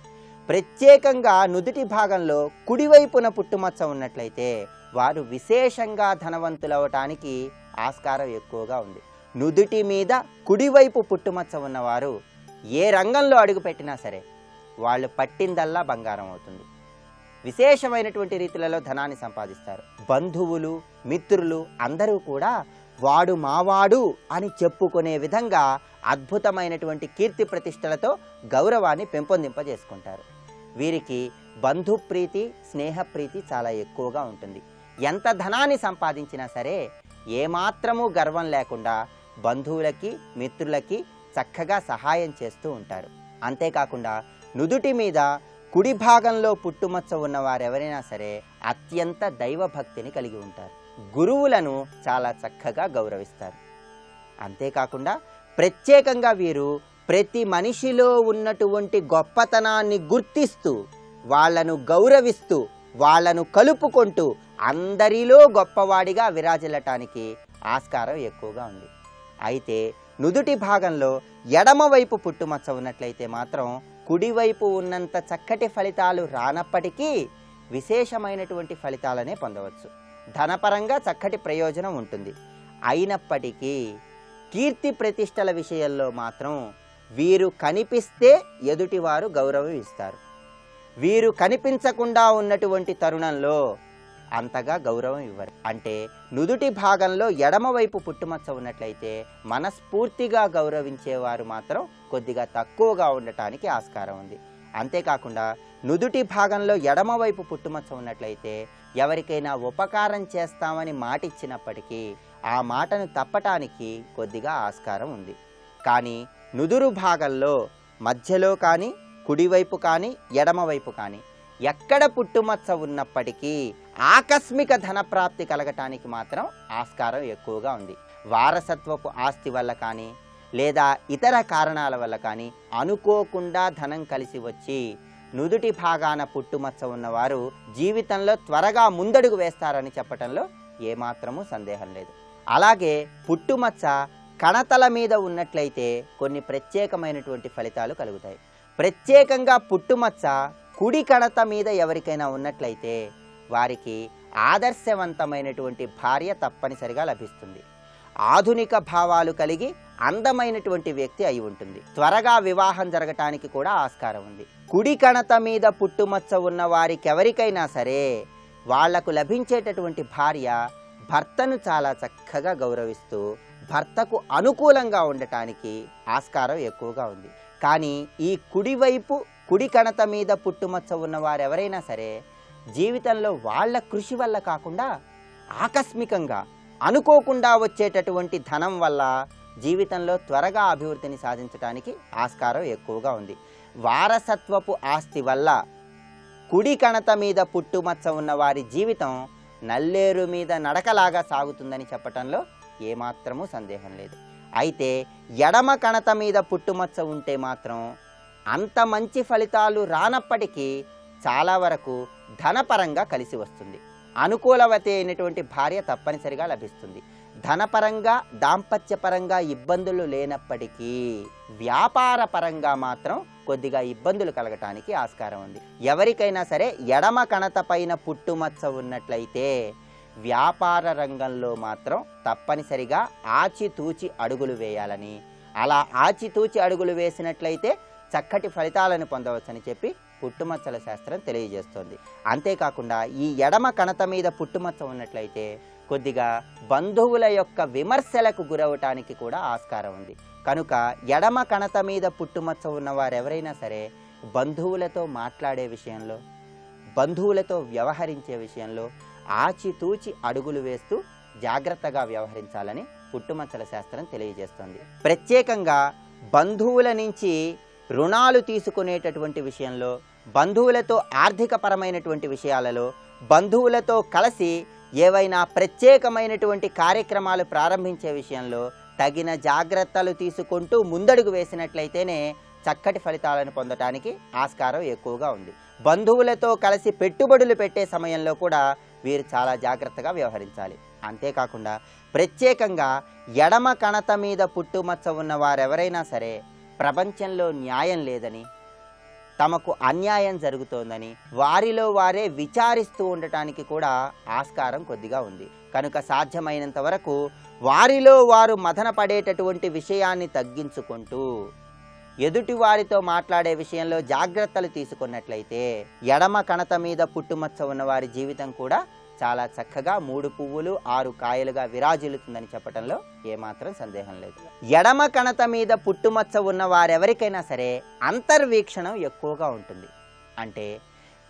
ప్రత్యేకంగా నుదుటి భాగంలో కుడివైపున పుట్టుమచ్చ ఉన్నట్లయితే వారు విశేషంగా ధనవంతులవటానికి ఆస్కారం ఎక్కువగా ఉంది. నుదుటి మీద కుడివైపు పుట్టుమచ్చ ఉన్నవారు ఏ రంగంలో అడుగుపెట్టినా సరే వాళ్ళు పట్టిందల్లా బంగారం అవుతుంది. విశేషమైనటువంటి రీతులలో ధనాన్ని సంపాదిస్తారు. బంధువులు, మిత్రులు అందరూ కూడా వాడు మావాడు అని చెప్పుకునే విధంగా అద్భుతమైనటువంటి కీర్తి ప్రతిష్టలతో గౌరవాన్ని పెంపొందింపజేసుకుంటారు. వీరికి బంధుప్రీతి, స్నేహప్రీతి చాలా ఎక్కువగా ఉంటుంది. ఎంత ధనాన్ని సంపాదించినా సరే ఏమాత్రము గర్వం లేకుండా బంధువులకి, మిత్రులకి చక్కగా సహాయం చేస్తూ ఉంటారు. అంతేకాకుండా నుదుటి మీద కుడి భాగంలో పుట్టుమచ్చ ఉన్నవారెవరైనా సరే అత్యంత దైవభక్తిని కలిగి ఉంటారు. గురువులను చాలా చక్కగా గౌరవిస్తారు. అంతేకాకుండా ప్రత్యేకంగా వీరు ప్రతి మనిషిలో ఉన్నటువంటి గొప్పతనాన్ని గుర్తిస్తూ వాళ్లను గౌరవిస్తూ వాళ్లను కలుపుకుంటూ అందరిలో గొప్పవాడిగా విరాజిల్లటానికి ఆస్కారం ఎక్కువగా ఉంది. అయితే నుదుటి భాగంలో ఎడమవైపు పుట్టుమచ్చ ఉన్నట్లయితే మాత్రం కుడివైపు ఉన్నంత చక్కటి ఫలితాలు రానప్పటికీ విశేషమైనటువంటి ఫలితాలనే పొందవచ్చు. ధనపరంగా చక్కటి ప్రయోజనం ఉంటుంది. అయినప్పటికీ కీర్తి ప్రతిష్టల విషయంలో మాత్రం వీరు కనిపిస్తే ఎదుటివారు గౌరవం ఇస్తారు. వీరు కనిపించకుండా ఉన్నటువంటి తరుణంలో అంతగా గౌరవం ఇవ్వరు. అంటే నుదుటి భాగంలో ఎడమవైపు పుట్టుమచ్చ ఉన్నట్లయితే మనస్ఫూర్తిగా గౌరవించేవారు మాత్రం కొద్దిగా తక్కువగా ఉండటానికి ఆస్కారం ఉంది. అంతేకాకుండా నుదుటి భాగంలో ఎడమవైపు పుట్టుమచ్చ ఉన్నట్లయితే ఎవరికైనా ఉపకారం చేస్తామని మాట ఇచ్చినప్పటికీ ఆ మాటను తప్పటానికి కొద్దిగా ఆస్కారం ఉంది. కానీ నుదురు భాగంలో మధ్యలో కానీ, కుడివైపు కానీ, ఎడమవైపు కానీ ఎక్కడ పుట్టుమచ్చ ఉన్నప్పటికీ ఆకస్మిక ధనప్రాప్తి కలగటానికి మాత్రం ఆస్కారం ఎక్కువగా ఉంది. వారసత్వపు ఆస్తి వల్ల కానీ లేదా ఇతర కారణాల వల్ల కానీ అనుకోకుండా ధనం కలిసి వచ్చి నుదుటి భాగాన పుట్టుమచ్చ ఉన్నవారు జీవితంలో త్వరగా ముందడుగు వేస్తారని చెప్పటంలో ఏమాత్రము సందేహం లేదు. అలాగే పుట్టుమచ్చ కణతల మీద ఉన్నట్లయితే కొన్ని ప్రత్యేకమైనటువంటి ఫలితాలు కలుగుతాయి. ప్రత్యేకంగా పుట్టుమచ్చ కుడి కణత మీద ఎవరికైనా ఉన్నట్లయితే వారికి ఆదర్శవంతమైనటువంటి భార్య తప్పనిసరిగా లభిస్తుంది. ఆధునిక భావాలు కలిగి అందమైనటువంటి వ్యక్తి అయి ఉంటుంది. త్వరగా వివాహం జరగటానికి కూడా ఆస్కారం ఉంది. కుడి కణత మీద పుట్టుమచ్చ ఉన్న వారికి ఎవరికైనా సరే వాళ్లకు లభించేటటువంటి భార్య భర్తను చాలా చక్కగా గౌరవిస్తూ భర్తకు అనుకూలంగా ఉండటానికి ఆస్కారం ఎక్కువగా ఉంది. కానీ ఈ కుడి కణత మీద పుట్టుమచ్చ ఉన్నవారు ఎవరైనా సరే జీవితంలో వాళ్ళ కృషి వల్ల కాకుండా ఆకస్మికంగా అనుకోకుండా వచ్చేటటువంటి ధనం వల్ల జీవితంలో త్వరగా అభివృద్ధిని సాధించడానికి ఆస్కారం ఎక్కువగా ఉంది. వారసత్వపు ఆస్తి వల్ల కుడి కణత మీద పుట్టుమచ్చ ఉన్న వారి జీవితం నల్లేరు మీద నడకలాగా సాగుతుందని చెప్పటంలో ఏమాత్రము సందేహం లేదు. అయితే ఎడమ కణత మీద పుట్టుమచ్చ ఉంటే మాత్రం అంత మంచి ఫలితాలు రానప్పటికీ చాలా వరకు ధనపరంగా కలిసి వస్తుంది. అనుకూలవతి అయినటువంటి భార్య తప్పనిసరిగా లభిస్తుంది. ధనపరంగా దాంపత్యపరంగా ఇబ్బందులు లేనప్పటికీ వ్యాపార పరంగా మాత్రం కొద్దిగా ఇబ్బందులు కలగటానికి ఆస్కారం ఉంది. ఎవరికైనా సరే ఎడమ కణత పైన పుట్టుమచ్చ ఉన్నట్లయితే వ్యాపార రంగంలో మాత్రం తప్పనిసరిగా ఆచితూచి అడుగులు వేయాలని, అలా ఆచితూచి అడుగులు వేసినట్లయితే చక్కటి ఫలితాలను పొందవచ్చని చెప్పి పుట్టుమచ్చల శాస్త్రం తెలియజేస్తోంది. అంతేకాకుండా ఈ ఎడమ కణత మీద పుట్టుమచ్చ ఉన్నట్లయితే కొద్దిగా బంధువుల యొక్క విమర్శలకు గురవటానికి కూడా ఆస్కారం ఉంది. కనుక ఎడమ కణత మీద పుట్టుమచ్చ ఉన్నవారు ఎవరైనా సరే బంధువులతో మాట్లాడే విషయంలో, బంధువులతో వ్యవహరించే విషయంలో ఆచితూచి అడుగులు వేస్తూ జాగ్రత్తగా వ్యవహరించాలని పుట్టుమచ్చల శాస్త్రం తెలియజేస్తుంది. ప్రత్యేకంగా బంధువుల నుంచి రుణాలు తీసుకునేటటువంటి విషయంలో, బంధువులతో ఆర్థికపరమైనటువంటి విషయాలలో, బంధువులతో కలిసి ఏవైనా ప్రత్యేకమైనటువంటి కార్యక్రమాలు ప్రారంభించే విషయంలో తగిన జాగ్రత్తలు తీసుకుంటూ ముందడుగు వేసినట్లయితేనే చక్కటి ఫలితాలను పొందటానికి ఆస్కారం ఎక్కువగా ఉంది. బంధువులతో కలిసి పెట్టుబడులు పెట్టే సమయంలో కూడా వీరు చాలా జాగ్రత్తగా వ్యవహరించాలి. అంతేకాకుండా ప్రత్యేకంగా ఎడమ కణత మీద పుట్టుమచ్చ ఉన్న వారెవరైనా సరే ప్రపంచంలో న్యాయం లేదని, తమకు అన్యాయం జరుగుతోందని వారిలో వారే విచారిస్తూ ఉండటానికి కూడా ఆస్కారం కొద్దిగా ఉంది. కనుక సాధ్యమైనంత వరకు వారిలో వారు మదన పడేటటువంటి విషయాన్ని తగ్గించుకుంటూ ఎదుటి వారితో మాట్లాడే విషయంలో జాగ్రత్తలు తీసుకున్నట్లయితే ఎడమ కణత మీద పుట్టుమచ్చ ఉన్న వారి జీవితం కూడా చాలా చక్కగా 3 పువ్వులు 6 కాయలుగా విరాజిల్లుతుందని చెప్పడంలో ఏమాత్రం సందేహం లేదు. ఎడమ కణత మీద పుట్టుమచ్చ ఉన్న వారెవరికైనా సరే అంతర్వీక్షణం ఎక్కువగా ఉంటుంది. అంటే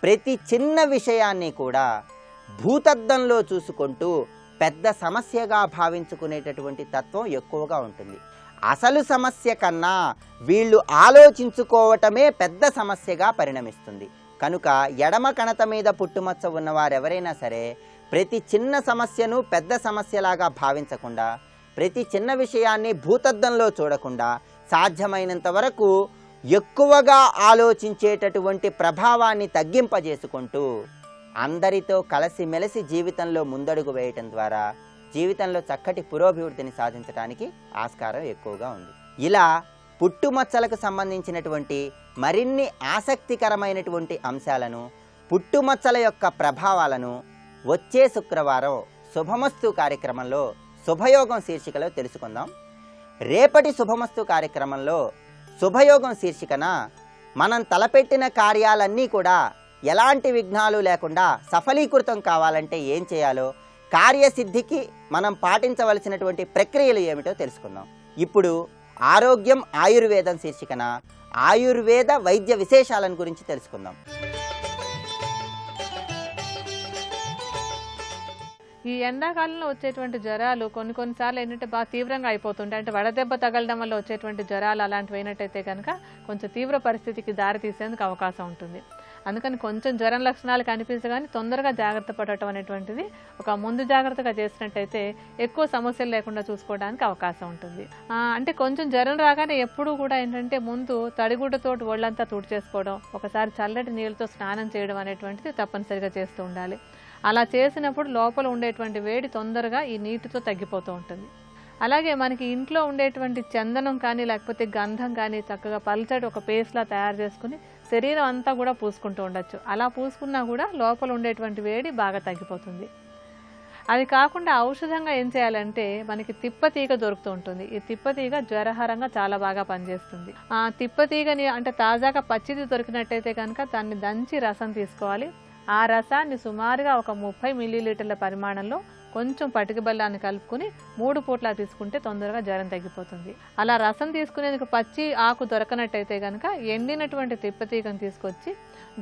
ప్రతి చిన్న విషయాన్ని కూడా భూతద్దంలో చూసుకుంటూ పెద్ద సమస్యగా భావించుకునేటటువంటి తత్వం ఎక్కువగా ఉంటుంది. అసలు సమస్య కన్నా వీళ్ళు ఆలోచించుకోవటమే పెద్ద సమస్యగా పరిణమిస్తుంది. కనుక ఎడమ కణత మీద పుట్టుమచ్చ ఉన్నవారెవరైనా సరే ప్రతి చిన్న సమస్యను పెద్ద సమస్యలాగా భావించకుండా, ప్రతి చిన్న విషయాన్ని భూతద్దంలో చూడకుండా సాధ్యమైనంత వరకు ఎక్కువగా ఆలోచించేటటువంటి ప్రభావాన్ని తగ్గింపజేసుకుంటూ అందరితో కలిసిమెలిసి జీవితంలో ముందడుగు వేయటం ద్వారా జీవితంలో చక్కటి పురోభివృద్ధిని సాధించడానికి ఆస్కారం ఎక్కువగా ఉంది. ఇలా పుట్టుమచ్చలకు సంబంధించినటువంటి మరిన్ని ఆసక్తికరమైనటువంటి అంశాలను, పుట్టుమచ్చల యొక్క ప్రభావాలను వచ్చే శుక్రవారం శుభమస్తు కార్యక్రమంలో శుభయోగం శీర్షికలో తెలుసుకుందాం. రేపటి శుభమస్తు కార్యక్రమంలో శుభయోగం శీర్షికన మనం తలపెట్టిన కార్యాలన్నీ కూడా ఎలాంటి విఘ్నాలు లేకుండా సఫలీకృతం కావాలంటే ఏం చేయాలో, కార్యసిద్ధికి మనం పాటించవలసినటువంటి ప్రక్రియలు ఏమిటో తెలుసుకుందాం. ఇప్పుడు ఆరోగ్యం ఆయుర్వేదం శీర్షికన ఆయుర్వేద వైద్య విశేషాలను గురించి తెలుసుకుందాం. ఈ ఎండాకాలంలో వచ్చేటువంటి జ్వరాలు కొన్నిసార్లు ఏంటంటే బాగా తీవ్రంగా అయిపోతుంటాయి. అంటే వడదెబ్బ తగలడం వల్ల వచ్చేటువంటి జ్వరాలు అలాంటివి అయినట్టయితే కనుక కొంచెం తీవ్ర పరిస్థితికి దారి తీసేందుకు అవకాశం ఉంటుంది. అందుకని కొంచెం జ్వరం లక్షణాలు కనిపించగానే తొందరగా జాగ్రత్త పడటం అనేటువంటిది ఒక ముందు జాగ్రత్తగా చేసినట్టయితే ఎక్కువ సమస్యలు లేకుండా చూసుకోవడానికి అవకాశం ఉంటుంది. అంటే కొంచెం జ్వరం రాగానే ఎప్పుడూ కూడా ఏంటంటే ముందు తడిగుడ్డతో ఒళ్ళంతా తుడిచేసుకోవడం, ఒకసారి చల్లటి నీళ్ళతో స్నానం చేయడం అనేటువంటిది తప్పనిసరిగా చేస్తూ ఉండాలి. అలా చేసినప్పుడు లోపల ఉండేటువంటి వేడి తొందరగా ఈ నీటితో తగ్గిపోతూ ఉంటుంది. అలాగే మనకి ఇంట్లో ఉండేటువంటి చందనం కానీ లేకపోతే గంధం కానీ చక్కగా పల్చటి ఒక పేస్ట్లా తయారు చేసుకుని శరీరం అంతా కూడా పూసుకుంటూ ఉండొచ్చు. అలా పూసుకున్నా కూడా లోపల ఉండేటువంటి వేడి బాగా తగ్గిపోతుంది. అది కాకుండా ఔషధంగా ఏం చేయాలంటే మనకి తిప్పతీగ దొరుకుతూ ఉంటుంది. ఈ తిప్పతీగ జ్వరహారంగా చాలా బాగా పనిచేస్తుంది. ఆ తిప్పతీగని అంటే తాజాగా పచ్చిది దొరికినట్టయితే కనుక దాన్ని దంచి రసం తీసుకోవాలి. ఆ రసాన్ని సుమారుగా ఒక 30 మిల్లీలీటర్ల పరిమాణంలో కొంచెం పటిక బెల్లాన్ని కలుపుకొని 3 పూట్లా తీసుకుంటే తొందరగా జ్వరం తగ్గిపోతుంది. అలా రసం తీసుకునేందుకు పచ్చి ఆకు దొరకనట్టయితే కనుక ఎండినటువంటి తిప్పతీగను తీసుకొచ్చి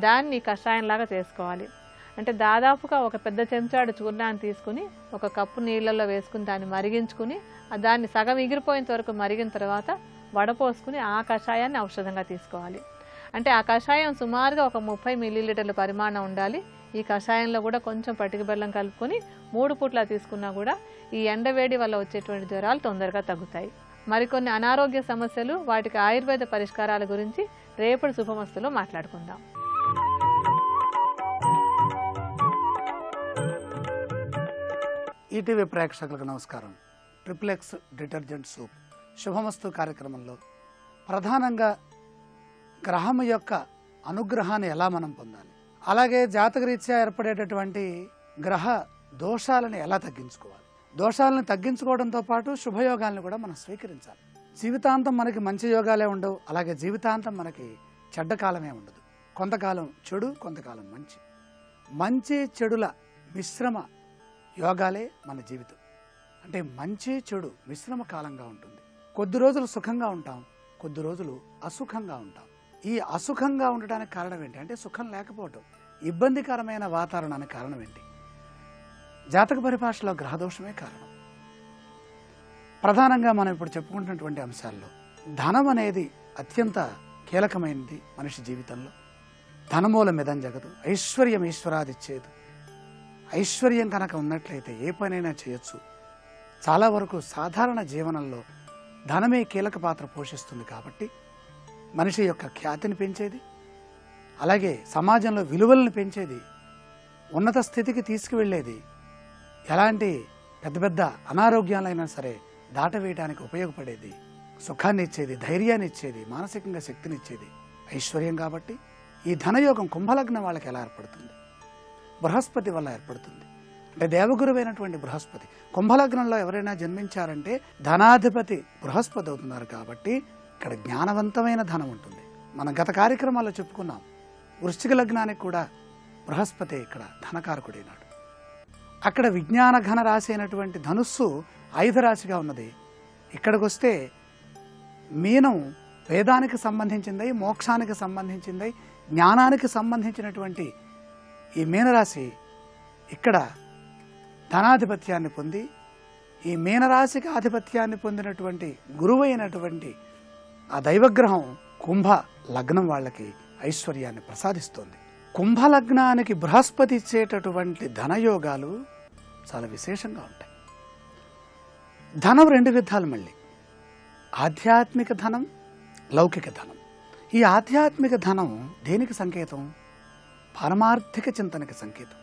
దాన్ని కషాయంలాగా చేసుకోవాలి. అంటే దాదాపుగా ఒక పెద్ద చెంచాడు చూర్ణాన్ని తీసుకుని ఒక కప్పు నీళ్ళల్లో వేసుకుని దాన్ని మరిగించుకుని దాన్ని సగం ఎగిరిపోయేంత వరకు మరిగిన తర్వాత వడపోసుకుని ఆ కషాయాన్ని ఔషధంగా తీసుకోవాలి. అంటే ఆ కషాయం సుమారుగా ఒక 30 మిల్లీలీటర్ల పరిమాణం ఉండాలి. ఈ కషాయంలో కూడా కొంచెం పటిక బెల్లం కలుపుకొని 3 పూట్లా తీసుకున్నా కూడా ఈ ఎండవేడి వల్ల వచ్చేటువంటి జ్వరాలు తొందరగా తగ్గుతాయి. మరికొన్ని అనారోగ్య సమస్యలు, వాటికి ఆయుర్వేద పరిష్కారాల గురించి రేపటి శుభమస్తులో మాట్లాడుకుందాం. ఈటీవీ ప్రేక్షకులకు నమస్కారం. ట్రిప్లెక్స్ డిటర్జెంట్ సోప్ శుభమస్తు కార్యక్రమంలో ప్రధానంగా గ్రహం యొక్క అనుగ్రహాన్ని ఎలా మనం పొందాలి, అలాగే జాతకరీత్యా ఏర్పడేటటువంటి గ్రహ దోషాలను ఎలా తగ్గించుకోవాలి, దోషాలను తగ్గించుకోవడంతో పాటు శుభయోగాలను కూడా మనం స్వీకరించాలి. జీవితాంతం మనకి మంచి యోగాలే ఉండవు, అలాగే జీవితాంతం మనకి చెడ్డ కాలమే ఉండదు. కొంతకాలం చెడు, కొంతకాలం మంచి. మంచి చెడుల మిశ్రమ యోగాలే మన జీవితం. అంటే మంచి చెడు మిశ్రమ కాలంగా ఉంటుంది. కొద్ది రోజులు సుఖంగా ఉంటాం, కొద్ది రోజులు అసుఖంగా ఉంటాం. ఈ అసుఖంగా ఉండడానికి కారణం ఏంటి అంటే సుఖం లేకపోవటం, ఇబ్బందికరమైన వాతావరణానికి కారణం ఏంటి? జాతక పరిభాషలో గ్రహదోషమే కారణం. ప్రధానంగా మనం ఇప్పుడు చెప్పుకుంటున్నటువంటి అంశాల్లో ధనం అనేది అత్యంత కీలకమైనది మనిషి జీవితంలో. ధనమూలమిదం జగదు, ఐశ్వర్యం ఈశ్వరాదిచ్చేదు. ఐశ్వర్యం కనుక ఉన్నట్లయితే ఏ పనైనా చేయొచ్చు. చాలా వరకు సాధారణ జీవనంలో ధనమే కీలక పాత్ర పోషిస్తుంది. కాబట్టి మనిషి యొక్క ఖ్యాతిని పెంచేది, అలాగే సమాజంలో విలువలను పెంచేది, ఉన్నత స్థితికి తీసుకువెళ్ళేది, ఎలాంటి పెద్ద పెద్ద అనారోగ్యాలైనా సరే దాటవేయడానికి ఉపయోగపడేది, సుఖాన్ని ఇచ్చేది, ధైర్యాన్ని ఇచ్చేది, మానసికంగా శక్తినిచ్చేది ఐశ్వర్యం. కాబట్టి ఈ ధనయోగం కుంభలగ్నం వాళ్ళకి ఎలా ఏర్పడుతుంది? బృహస్పతి వల్ల ఏర్పడుతుంది. అంటే దేవగురువైనటువంటి బృహస్పతి కుంభలగ్నంలో ఎవరైనా జన్మించారంటే ధనాధిపతి బృహస్పతి అవుతున్నారు. కాబట్టి ఇక్కడ జ్ఞానవంతమైన ధనం ఉంటుంది. మనం గత కార్యక్రమాల్లో చెప్పుకున్నాం, వృశ్చిక లగ్నానికి కూడా బృహస్పతి ఇక్కడ ధనకారకుడైనాడు. అక్కడ విజ్ఞాన ఘన రాశి అయినటువంటి ధనుస్సు ఆయుధ రాశిగా ఉన్నది. ఇక్కడికి వస్తే మీనం వేదానికి సంబంధించింది, మోక్షానికి సంబంధించింది, జ్ఞానానికి సంబంధించినటువంటి ఈ మీనరాశి ఇక్కడ ధనాధిపత్యాన్ని పొంది, ఈ మీనరాశికి ఆధిపత్యాన్ని పొందినటువంటి గురువైనటువంటి ఆ దైవగ్రహం కుంభ లగ్నం వాళ్ళకి ఐశ్వర్యాన్ని ప్రసాదిస్తోంది. కుంభలగ్నానికి బృహస్పతి ఇచ్చేటటువంటి ధనయోగాలు చాలా విశేషంగా ఉంటాయి. ధనం రెండు విధాలు, మళ్ళీ ఆధ్యాత్మిక ధనం, లౌకిక ధనం. ఈ ఆధ్యాత్మిక ధనం దేనికి సంకేతం? పారమార్థిక చింతనకి సంకేతం.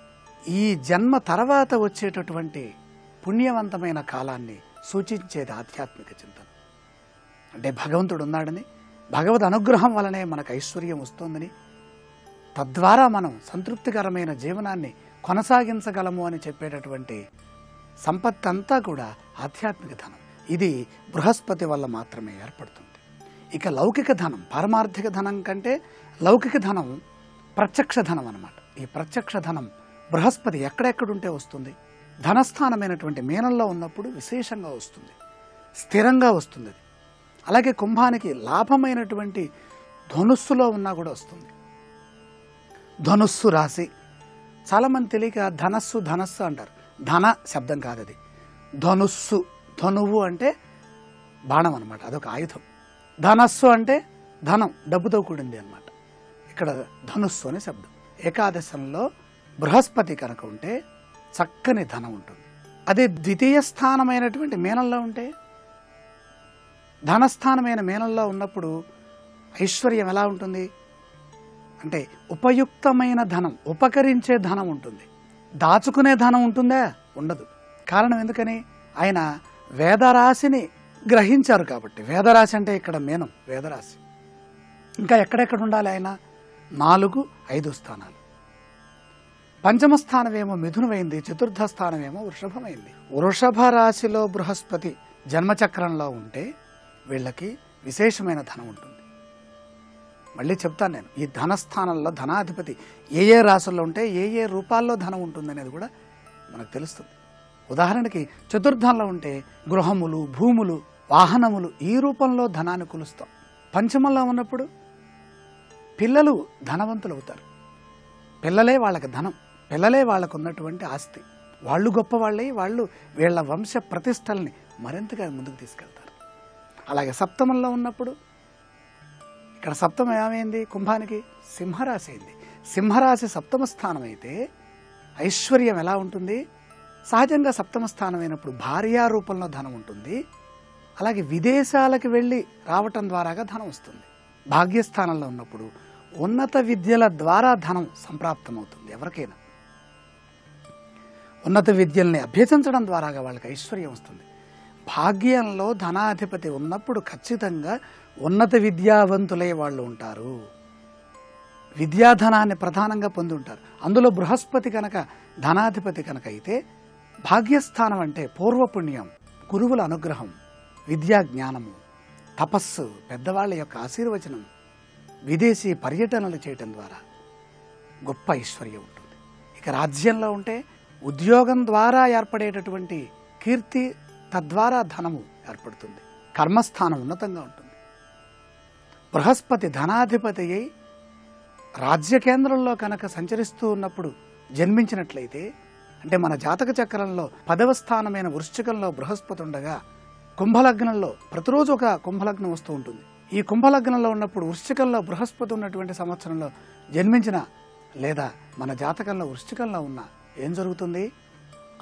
ఈ జన్మ తర్వాత వచ్చేటటువంటి పుణ్యవంతమైన కాలాన్ని సూచించేది ఆధ్యాత్మిక చింతన. అంటే భగవంతుడు ఉన్నాడని, భగవద్ అనుగ్రహం వలనే మనకు ఐశ్వర్యం వస్తుందని, తద్వారా మనం సంతృప్తికరమైన జీవనాన్ని కొనసాగించగలము అని చెప్పేటటువంటి సంపత్తి అంతా కూడా ఆధ్యాత్మిక ధనం. ఇది బృహస్పతి వల్ల మాత్రమే ఏర్పడుతుంది. ఇక లౌకిక ధనం, పారమార్థిక ధనం కంటే లౌకిక ధనం ప్రత్యక్ష ధనం అన్నమాట. ఈ ప్రత్యక్ష ధనం బృహస్పతి ఎక్కడెక్కడుంటే వస్తుంది. ధనస్థానమైనటువంటి మీనంలో ఉన్నప్పుడు విశేషంగా వస్తుంది, స్థిరంగా వస్తుంది. అలాగే కుంభానికి లాభమైనటువంటి ధనుస్సులో ఉన్నా కూడా వస్తుంది. ధనుస్సు రాశి చాలామంది తెలియక ధనస్సు ధనస్సు అంటారు. ధన శబ్దం కాదది, ధనుస్సు. ధనువు అంటే బాణం అన్నమాట, అదొక ఆయుధం. ధనస్సు అంటే ధనం, డబ్బుతో కూడింది అన్నమాట. ఇక్కడ ధనుస్సు అనే శబ్దం. ఏకాదశంలో బృహస్పతి కనుక ఉంటే చక్కని ధనం ఉంటుంది. అదే ద్వితీయ స్థానమైనటువంటి మీనంలో ఉంటే, ధనస్థానమైన మీనంలో ఉన్నప్పుడు ఐశ్వర్యం ఎలా ఉంటుంది అంటే ఉపయుక్తమైన ధనం, ఉపకరించే ధనం ఉంటుంది. దాచుకునే ధనం ఉంటుందా? ఉండదు. కారణం ఎందుకని? ఆయన వేదరాశిని గ్రహించారు కాబట్టి. వేదరాశి అంటే ఇక్కడ మీనం, వేదరాశి. ఇంకా ఎక్కడెక్కడ ఉండాలి ఆయన? 4, 5 స్థానాలు. పంచమ స్థానమేమో మిథునమైంది, చతుర్థ స్థానమేమో వృషభమైంది. వృషభ రాశిలో బృహస్పతి జన్మచక్రంలో ఉంటే వీళ్ళకి విశేషమైన ధనం ఉంటుంది. మళ్ళీ చెప్తాను నేను, ఈ ధనస్థానంలో ధనాధిపతి ఏ ఏ రాశుల్లో ఉంటే ఏ ఏ రూపాల్లో ధనం ఉంటుందనేది కూడా మనకు తెలుస్తుంది. ఉదాహరణకి చతుర్థంలో ఉంటే గృహములు, భూములు, వాహనములు ఈ రూపంలో ధనాన్ని కొలుస్తాం. పంచమంలో ఉన్నప్పుడు పిల్లలు ధనవంతులు అవుతారు. పిల్లలే వాళ్ళకి ధనం, పిల్లలే వాళ్ళకు ఉన్నటువంటి ఆస్తి. వాళ్ళు గొప్ప వాళ్ళే, వాళ్ళు వీళ్ళ వంశ ప్రతిష్టల్ని మరింతగా ముందుకు తీసుకెళ్తారు. అలాగే సప్తమంలో ఉన్నప్పుడు, ఇక్కడ సప్తమం ఏమైంది? కుంభానికి సింహరాశి అయింది. సింహరాశి సప్తమ స్థానం అయితే ఐశ్వర్యం ఎలా ఉంటుంది? సహజంగా సప్తమ స్థానం అయినప్పుడు భార్యా రూపంలో ధనం ఉంటుంది. అలాగే విదేశాలకు వెళ్ళి రావటం ద్వారాగా ధనం వస్తుంది. భాగ్యస్థానంలో ఉన్నప్పుడు ఉన్నత విద్యల ద్వారా ధనం సంప్రాప్తమవుతుంది. ఎవరికైనా ఉన్నత విద్యల్ని అభ్యసించడం ద్వారాగా వాళ్ళకి ఐశ్వర్యం వస్తుంది. భాగ్యంలో ధనాధిపతి ఉన్నప్పుడు ఖచ్చితంగా ఉన్నత విద్యావంతులై వాళ్ళు ఉంటారు. విద్యాధనాన్ని ప్రధానంగా పొంది ఉంటారు. అందులో బృహస్పతి కనుక ధనాధిపతి కనుక అయితే భాగ్యస్థానం అంటే పూర్వపుణ్యం, గురువుల అనుగ్రహం, విద్యా జ్ఞానము, తపస్సు, పెద్దవాళ్ళ యొక్క ఆశీర్వచనం, విదేశీ పర్యటనలు చేయటం ద్వారా గొప్ప ఐశ్వర్యం ఉంటుంది. ఇక రాజ్యంలో ఉంటే ఉద్యోగం ద్వారా ఏర్పడేటటువంటి కీర్తి, తద్వారా ధనము ఏర్పడుతుంది. కర్మస్థానం ఉన్నతంగా ఉంటుంది. బృహస్పతి ధనాధిపతి అయి రాజ్య కేంద్రంలో కనుక సంచరిస్తూ ఉన్నప్పుడు జన్మించినట్లయితే, అంటే మన జాతక చక్రంలో 10వ స్థానమైన వృశ్చికంలో బృహస్పతి ఉండగా కుంభలగ్నంలో ప్రతిరోజు ఒక కుంభలగ్నం వస్తూ ఉంటుంది. ఈ కుంభలగ్నంలో ఉన్నప్పుడు వృశ్చికంలో బృహస్పతి ఉన్నటువంటి సంవత్సరంలో జన్మించిన లేదా మన జాతకంలో వృశ్చికంలో ఉన్న ఏం జరుగుతుంది?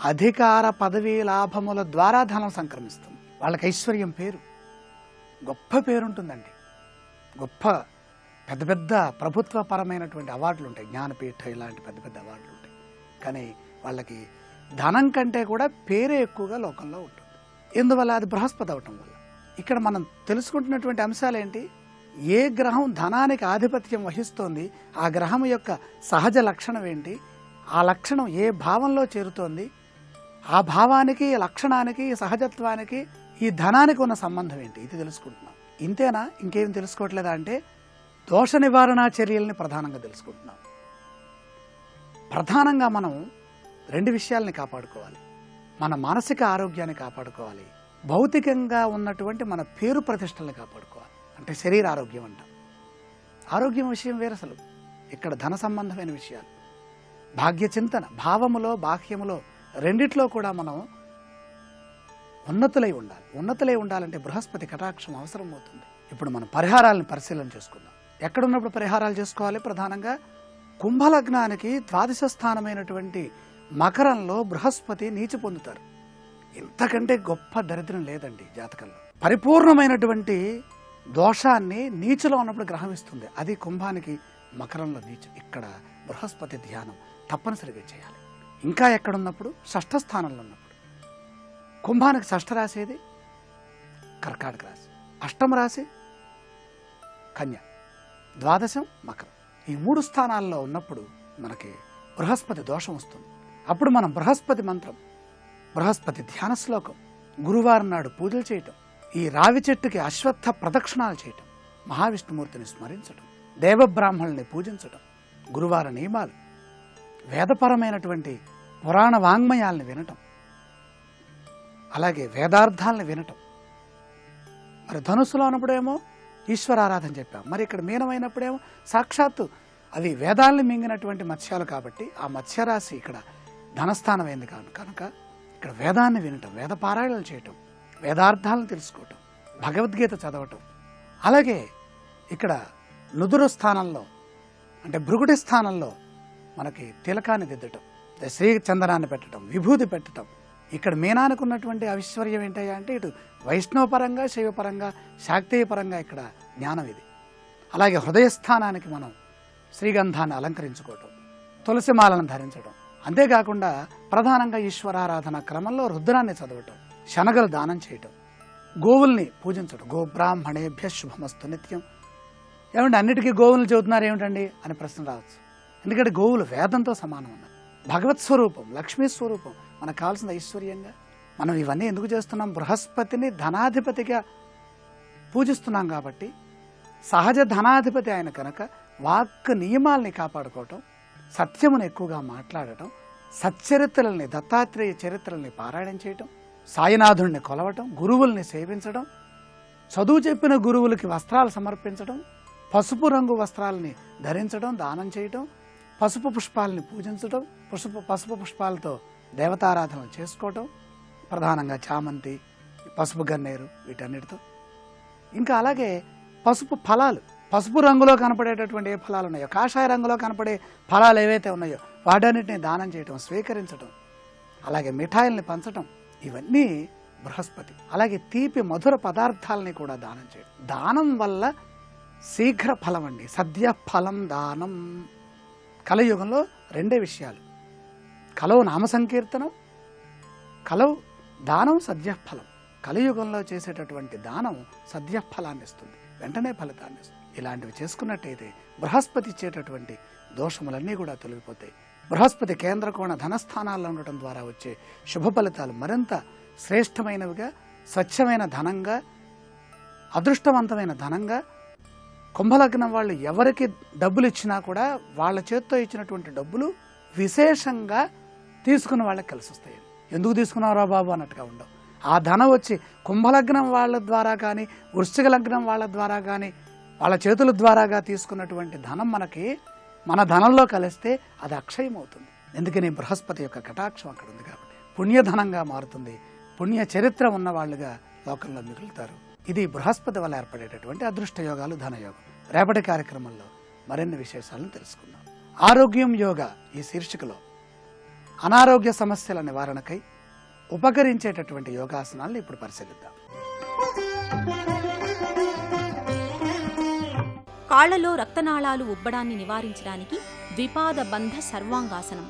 అధికార పదవీ లాభముల ద్వారా ధనం సంక్రమిస్తుంది. వాళ్ళకి ఐశ్వర్యం, పేరు, గొప్ప పేరుంటుందండి. గొప్ప పెద్ద పెద్ద ప్రభుత్వపరమైనటువంటి అవార్డులు ఉంటాయి, జ్ఞానపీఠ ఇలాంటి పెద్ద పెద్ద అవార్డులు ఉంటాయి. కానీ వాళ్ళకి ధనం కంటే కూడా పేరే ఎక్కువగా లోకంలో ఉంటుంది. ఎందువల్ల? అది బృహస్పతి అవటం వల్ల. ఇక్కడ మనం తెలుసుకుంటున్నటువంటి అంశాలు ఏంటి? ఏ గ్రహం ధనానికి ఆధిపత్యం వహిస్తోంది, ఆ గ్రహం యొక్క సహజ లక్షణం ఏంటి, ఆ లక్షణం ఏ భావంలో చేరుతోంది, ఆ భావానికి, లక్షణానికి, సహజత్వానికి, ఈ ధనానికి ఉన్న సంబంధం ఏంటి, ఇది తెలుసుకుంటున్నాం. ఇంతేనా? ఇంకేం తెలుసుకోవట్లేదా అంటే దోష నివారణ చర్యల్ని ప్రధానంగా తెలుసుకుంటున్నాం. ప్రధానంగా మనం 2 విషయాల్ని కాపాడుకోవాలి. మన మానసిక ఆరోగ్యాన్ని కాపాడుకోవాలి, భౌతికంగా ఉన్నటువంటి మన పేరు ప్రతిష్టల్ని కాపాడుకోవాలి. అంటే శరీర ఆరోగ్యం అంటాం. ఆరోగ్యం విషయం వేరు. అసలు ఇక్కడ ధన సంబంధమైన విషయాలు, భాగ్య చింతన, భావములో బాహ్యములో రెండిట్లో కూడా మనం ఉన్నతులై ఉండాలి. ఉన్నతులై ఉండాలంటే బృహస్పతి కటాక్షం అవసరం అవుతుంది. ఇప్పుడు మనం పరిహారాలను పరిశీలన చేసుకుందాం. ఎక్కడున్నప్పుడు పరిహారాలు చేసుకోవాలి? ప్రధానంగా కుంభలగ్నానికి ద్వాదశ స్థానమైనటువంటి మకరంలో బృహస్పతి నీచి పొందుతారు. ఇంతకంటే గొప్ప దరిద్రం లేదండి జాతకంలో. పరిపూర్ణమైనటువంటి దోషాన్ని నీచులో ఉన్నప్పుడు గ్రహం ఇస్తుంది. అది కుంభానికి మకరంలో నీచు. ఇక్కడ బృహస్పతి ధ్యానం తప్పనిసరిగా చేయాలి. ఇంకా ఎక్కడున్నప్పుడు? షష్ఠ స్థానంలో ఉన్నప్పుడు. కుంభానికి షష్ఠ రాశి ఏది? కర్కాటక రాశి. అష్టమ రాశి కన్య, ద్వాదశం మకరం. ఈ 3 స్థానాల్లో ఉన్నప్పుడు మనకి బృహస్పతి దోషం వస్తుంది. అప్పుడు మనం బృహస్పతి మంత్రం, బృహస్పతి ధ్యాన శ్లోకం, గురువారం నాడు పూజలు చేయటం, ఈ రావి చెట్టుకి అశ్వత్థ ప్రదక్షిణాలు చేయటం, మహావిష్ణుమూర్తిని స్మరించటం, దేవబ్రాహ్మణుల్ని పూజించటం, గురువార నియమాలు, వేదపరమైనటువంటి పురాణ వాంగ్మయాల్ని వినటం, అలాగే వేదార్థాలని వినటం. మరి ధనుస్సులో ఉన్నప్పుడేమో ఈశ్వరారాధన చెప్పాం. మరి ఇక్కడ మీనమైనప్పుడేమో సాక్షాత్తు అవి వేదాలను మింగినటువంటి మత్స్యాలు కాబట్టి ఆ మత్స్యరాశి ఇక్కడ ధనస్థానమైంది కనుక ఇక్కడ వేదాన్ని వినటం, వేద పారాయణలు చేయటం, వేదార్థాలను తెలుసుకోవటం, భగవద్గీత చదవటం. అలాగే ఇక్కడ నుదురు స్థానంలో అంటే భృగుడి స్థానంలో మనకి తిలకాన్ని దిద్దటం, శ్రీ చందనాన్ని పెట్టడం, విభూతి పెట్టడం. ఇక్కడ మీనానికి ఉన్నటువంటి ఐశ్వర్యం ఏంటయ్యా అంటే ఇటు వైష్ణవపరంగా, శైవపరంగా, శాక్తేయపరంగా ఇక్కడ జ్ఞానం ఇది. అలాగే హృదయస్థానానికి మనం శ్రీగంధాన్ని అలంకరించుకోవటం, తులసిమాలను ధరించడం. అంతేకాకుండా ప్రధానంగా ఈశ్వరారాధన క్రమంలో రుద్రాన్ని చదవటం, శనగలు దానం చేయటం, గోవుల్ని పూజించడం. గోబ్రాహ్మణేభ్య శుభమస్తు నిత్యం. ఏమంటే అన్నిటికీ గోవుల్ని చెబుతున్నారు ఏమిటండి అని ప్రశ్న రావచ్చు. ఎందుకంటే గోవులు వేదంతో సమానం అన్నారు. భగవత్ స్వరూపం, లక్ష్మీ స్వరూపం, మనకు కావాల్సిన ఐశ్వర్యంగా. మనం ఇవన్నీ ఎందుకు చేస్తున్నాం? బృహస్పతిని ధనాధిపతిగా పూజిస్తున్నాం కాబట్టి, సహజ ధనాధిపతి ఆయన కనుక వాక్ నియమాల్ని కాపాడుకోవటం, సత్యమును ఎక్కువగా మాట్లాడటం, సచ్చరిత్రల్ని, దత్తాత్రేయ చరిత్రల్ని పారాయణం చేయటం, సాయినాథుడిని కొలవటం, గురువుల్ని సేవించడం, చదువు చెప్పిన గురువులకి వస్త్రాలు సమర్పించడం, పసుపు రంగు వస్త్రాలని ధరించడం, దానం చేయటం, పసుపు పుష్పాలని పూజించడం, పసుపు పుష్పాలతో దేవతారాధనలు చేసుకోవటం, ప్రధానంగా చామంతి, పసుపు గన్నేరు, వీటన్నిటితో. ఇంకా అలాగే పసుపు ఫలాలు, పసుపు రంగులో కనపడేటటువంటి ఏ ఫలాలు ఉన్నాయో, కాషాయ రంగులో కనపడే ఫలాలు ఏవైతే ఉన్నాయో వాటన్నిటిని దానం చేయటం, స్వీకరించటం, అలాగే మిఠాయిల్ని పంచటం, ఇవన్నీ బృహస్పతి. అలాగే తీపి మధుర పదార్థాలని కూడా దానం చేయడం. దానం వల్ల శీఘ్ర ఫలం అండి. సద్య ఫలం దానం. కలయుగంలో రెండే విషయాలు, కలవు నామ సంకీర్తనం, కలవు దానం, సద్యఫలం. కలియుగంలో చేసేటటువంటి దానం సద్యఫలాన్ని ఇస్తుంది, వెంటనే ఫలితాన్ని ఇస్తుంది. ఇలాంటివి చేసుకున్నట్టయితే బృహస్పతి ఇచ్చేటటువంటి దోషములన్నీ కూడా తొలగిపోతాయి. బృహస్పతి కేంద్రకోణ ధనస్థానాల్లో ఉండటం ద్వారా వచ్చే శుభ ఫలితాలు మరింత శ్రేష్టమైనవిగా, స్వచ్ఛమైన ధనంగా, అదృష్టవంతమైన ధనంగా, కుంభలగ్నం వాళ్ళు ఎవరికి డబ్బులు ఇచ్చినా కూడా వాళ్ళ చేత్తో ఇచ్చినటువంటి డబ్బులు విశేషంగా తీసుకున్న వాళ్ళకి కలిసి వస్తాయి. ఎందుకు తీసుకున్నారా బాబు అన్నట్టుగా ఉండవు. ఆ ధనం వచ్చి కుంభలగ్నం వాళ్ళ ద్వారా కానీ, వృశ్చిక లగ్నం వాళ్ళ ద్వారా కానీ, వాళ్ళ చేతుల ద్వారాగా తీసుకున్నటువంటి ధనం మనకి మన ధనంలో కలిస్తే అది అక్షయం అవుతుంది. ఎందుకని బృహస్పతి యొక్క కటాక్షం అక్కడ ఉంది కాబట్టి పుణ్యధనంగా మారుతుంది. పుణ్య చరిత్ర ఉన్న వాళ్ళుగా లోకంలో మిగులుతారు. ఇది బృహస్పతి వల్ల ఏర్పడేటటువంటి అదృష్ట యోగాలు, ధనయోగం. రేపటి కార్యక్రమంలో మరిన్ని విశేషాలను తెలుసుకుందాం. ఆరోగ్యం యోగా ఈ శీర్షికలో అనారోగ్య సమస్యల నివారణకై ఉపకరించేటటువంటి యోగాసనాలను ఇప్పుడు పరిశీలిద్దాం. కాళ్లలో రక్తనాళాలు ఉబ్బడాన్ని నివారించడానికి ద్విపాద బంధ సర్వాంగాసనం.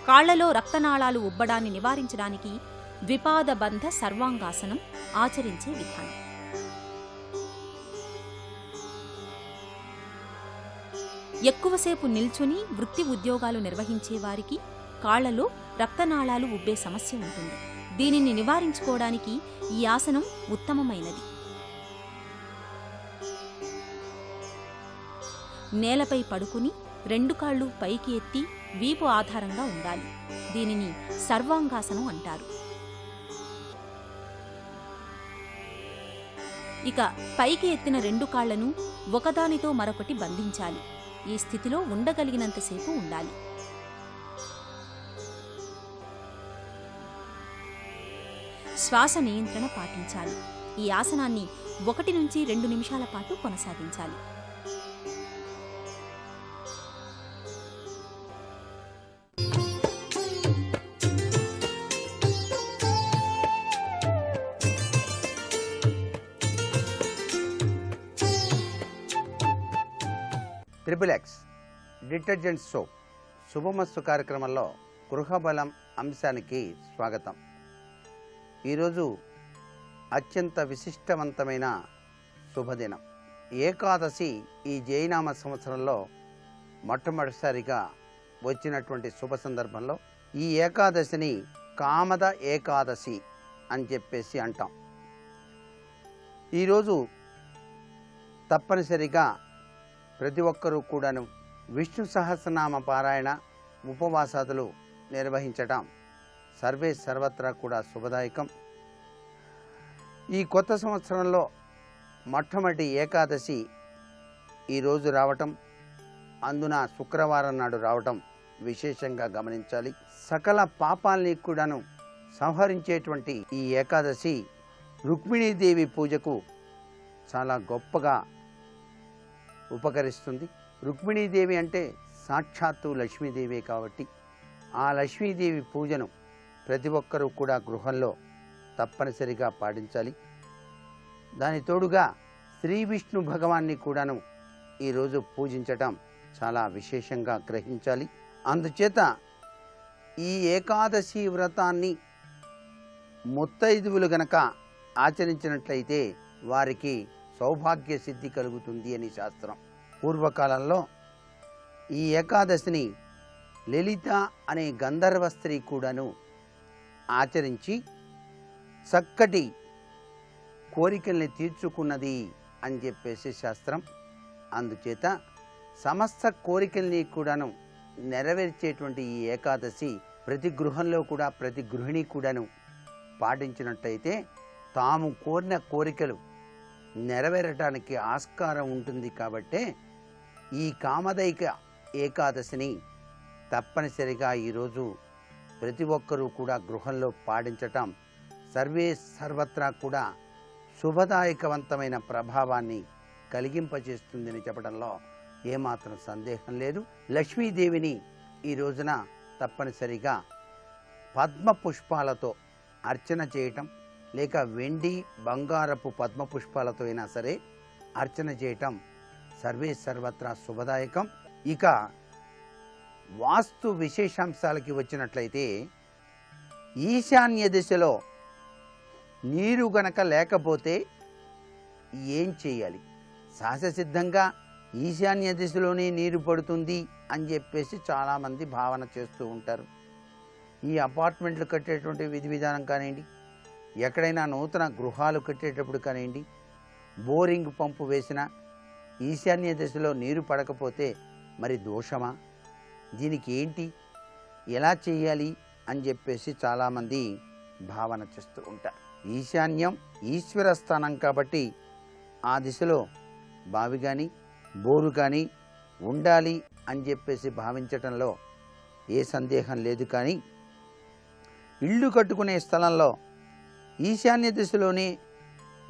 కాళ్లలో రక్తనాళాలు ఉబ్బడాన్ని నివారించడానికి ద్విపాద బంధ సర్వాంగాసనం ఆచరించే విధానం. ఎక్కువసేపు నిల్చుని వృత్తి ఉద్యోగాలు నిర్వహించే వారికి కాళ్లలో రక్తనాళాలు ఉబ్బే సమస్య ఉంటుంది. దీనిని నివారించుకోవడానికి ఈ ఆసనం ఉత్తమమైనది. నేలపై పడుకుని రెండు కాళ్ళు పైకి ఎత్తి వీపు ఆధారంగా ఉండాలి. దీనిని సర్వాంగాసనం అంటారు. ఇక పైకి ఎత్తిన రెండు కాళ్లను ఒకదానితో మరొకటి బంధించాలి. ఈ స్థితిలో ఉండగలిగినంతసేపు ఉండాలి. శ్వాస నియంత్రణ పాటించాలి. ఈ ఆసనాన్ని 1 నుంచి 2 నిమిషాల పాటు కొనసాగించాలి. ట్రిపుల్-ఎక్స్ డిటర్జెంట్ సోప్ శుభమస్తు కార్యక్రమంలో గృహబలం అంశానికి స్వాగతం. ఈరోజు అత్యంత విశిష్టవంతమైన శుభదినం ఏకాదశి. ఈ జైనామ సంవత్సరంలో మొట్టమొదటిసారిగా వచ్చినటువంటి శుభ సందర్భంలో ఈ ఏకాదశిని కామద ఏకాదశి అని చెప్పేసి అంటాం. ఈరోజు తప్పనిసరిగా ప్రతి ఒక్కరూ కూడాను విష్ణు సహస్రనామ పారాయణ, ఉపవాసాదులు నిర్వహించటం సర్వే సర్వత్రా కూడా శుభదాయకం. ఈ కొత్త సంవత్సరంలో మొట్టమొదటి ఏకాదశి ఈరోజు రావటం, అందున శుక్రవారం నాడు రావటం విశేషంగా గమనించాలి. సకల పాపాల్ని కూడాను సంహరించేటువంటి ఈ ఏకాదశి రుక్మిణీదేవి పూజకు చాలా గొప్పగా ఉపకరిస్తుంది. రుక్మిణీదేవి అంటే సాక్షాత్తు లక్ష్మీదేవి కాబట్టి ఆ లక్ష్మీదేవి పూజను ప్రతి ఒక్కరూ కూడా గృహంలో తప్పనిసరిగా పాటించాలి. దాని తోడుగా శ్రీ విష్ణు భగవాన్ని కూడాను ఈరోజు పూజించటం చాలా విశేషంగా గ్రహించాలి. అందుచేత ఈ ఏకాదశి వ్రతాన్ని ముత్తైదువులు గనక ఆచరించినట్లయితే వారికి సౌభాగ్య సిద్ధి కలుగుతుంది అని శాస్త్రం. పూర్వకాలంలో ఈ ఏకాదశిని లలిత అనే గంధర్వ స్త్రీ కూడాను ఆచరించి చక్కటి కోరికల్ని తీర్చుకున్నది అని చెప్పేసి శాస్త్రం. అందుచేత సమస్త కోరికల్ని కూడాను నెరవేర్చేటువంటి ఈ ఏకాదశి ప్రతి గృహంలో కూడా ప్రతి గృహిణి కూడాను పాటించినట్లయితే తాము కోరిన కోరికలు నెరవేరటానికి ఆస్కారం ఉంటుంది. కాబట్టే ఈ కామదైక ఏకాదశిని తప్పనిసరిగా ఈరోజు ప్రతి ఒక్కరూ కూడా గృహంలో పాటించటం సర్వే సర్వత్రా కూడా శుభదాయకవంతమైన ప్రభావాన్ని కలిగింపచేస్తుందని చెప్పడంలో ఏమాత్రం సందేహం లేదు. లక్ష్మీదేవిని ఈ రోజున తప్పనిసరిగా పద్మ పుష్పాలతో అర్చన చేయటం, లేక వెండి బంగారపు పద్మ పుష్పాలతో అయినా సరే అర్చన చేయటం సర్వే సర్వత్రా శుభదాయకం. ఇక వాస్తు విశేషాంశాలకి వచ్చినట్లయితే ఈశాన్య దిశలో నీరు గనక లేకపోతే ఏం చేయాలి? సహజసిద్ధంగా ఈశాన్య దిశలోనే నీరు పడుతుంది అని చెప్పేసి చాలామంది భావన చేస్తూ ఉంటారు. ఈ అపార్ట్మెంట్లు కట్టేటువంటి విధి విధానం కానివ్వండి, ఎక్కడైనా నూతన గృహాలు కట్టేటప్పుడు కానివ్వండి, బోరింగ్ పంపు వేసిన ఈశాన్య దిశలో నీరు పడకపోతే మరి దోషమా? దీనికి ఏంటి, ఎలా చేయాలి అని చెప్పేసి చాలామంది భావన చేస్తూ ఉంటారు. ఈశాన్యం ఈశ్వర స్థానం కాబట్టి ఆ దిశలో బావి కానీ బోరు కానీ ఉండాలి అని చెప్పేసి భావించటంలో ఏ సందేహం లేదు. కానీ ఇళ్ళు కట్టుకునే స్థలంలో ఈశాన్య దిశలోనే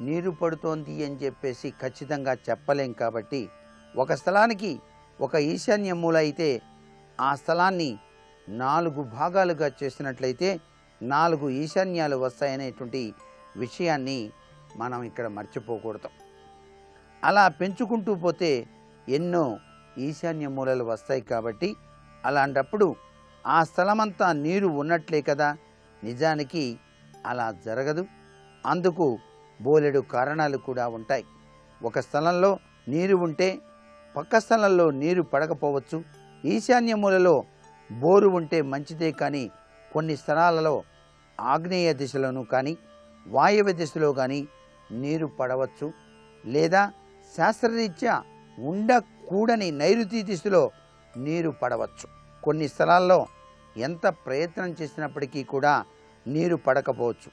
నీరు పడుతోంది అని చెప్పేసి ఖచ్చితంగా చెప్పలేం. కాబట్టి ఒక స్థలానికి ఒక ఈశాన్య మూల అయితే ఆ స్థలాన్ని 4 భాగాలుగా చేసినట్లయితే 4 ఈశాన్యాలు వస్తాయనేటువంటి విషయాన్ని మనం ఇక్కడ మర్చిపోకూడదు. అలా పెంచుకుంటూ పోతే ఎన్నో ఈశాన్య మూలలు వస్తాయి. కాబట్టి అలాంటప్పుడు ఆ స్థలమంతా నీరు ఉన్నట్లే కదా. నిజానికి అలా జరగదు. అందుకు బోలెడు కారణాలు కూడా ఉంటాయి. ఒక స్థలంలో నీరు ఉంటే పక్క స్థలంలో నీరు పడకపోవచ్చు. ఈశాన్య మూలలో బోరు ఉంటే మంచిదే, కానీ కొన్ని స్థలాలలో ఆగ్నేయ దిశలోనూ కానీ వాయవ్య దిశలో కానీ నీరు పడవచ్చు. లేదా శాస్త్రరీత్యా ఉండకూడని నైరుతి దిశలో నీరు పడవచ్చు. కొన్ని స్థలాల్లో ఎంత ప్రయత్నం చేసినప్పటికీ కూడా నీరు పడకపోవచ్చు.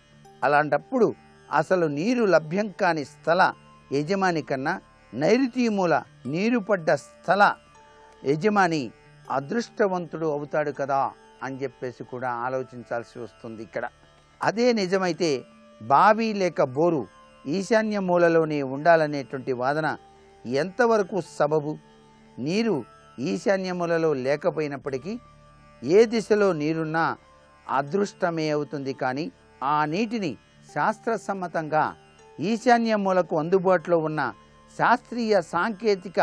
అలాంటప్పుడు అసలు నీరు లభ్యం కాని స్థల యజమాని కన్నా నైరుతి మూల నీరు పడ్డ స్థల యజమాని అదృష్టవంతుడు అవుతాడు కదా అని చెప్పేసి కూడా ఆలోచించాల్సి వస్తుంది ఇక్కడ. అదే నిజమైతే బావి లేక బోరు ఈశాన్య మూలలోనే ఉండాలనేటువంటి వాదన ఎంతవరకు సబబు? నీరు ఈశాన్య మూలలో లేకపోయినప్పటికీ ఏ దిశలో నీరున్నా అదృష్టమే అవుతుంది. కానీ ఆ నీటిని శాస్త్రసమ్మతంగా ఈశాన్య మూలకు అందుబాటులో ఉన్న శాస్త్రీయ సాంకేతిక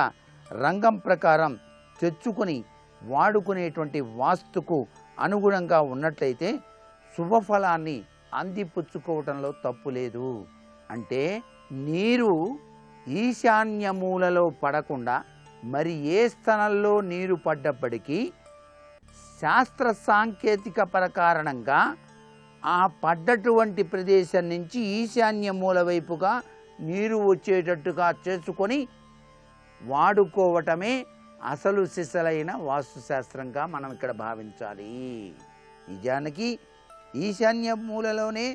రంగం ప్రకారం తెచ్చుకొని వాడుకునేటువంటి వాస్తుకు అనుగుణంగా ఉన్నట్లయితే శుభఫలాన్ని అందిపుచ్చుకోవటంలో తప్పు లేదు. అంటే నీరు ఈశాన్య మూలలో పడకుండా మరి ఏ స్థలంలో నీరు పడ్డప్పటికీ శాస్త్ర సాంకేతిక ప్రకారణంగా ఆ పడ్డటువంటి ప్రదేశం నుంచి ఈశాన్య మూల వైపుగా నీరు వచ్చేటట్టుగా చేసుకొని వాడుకోవటమే అసలు సిసలైన వాస్తుశాస్త్రంగా మనం ఇక్కడ భావించాలి. నిజానికి ఈశాన్య మూలలోనే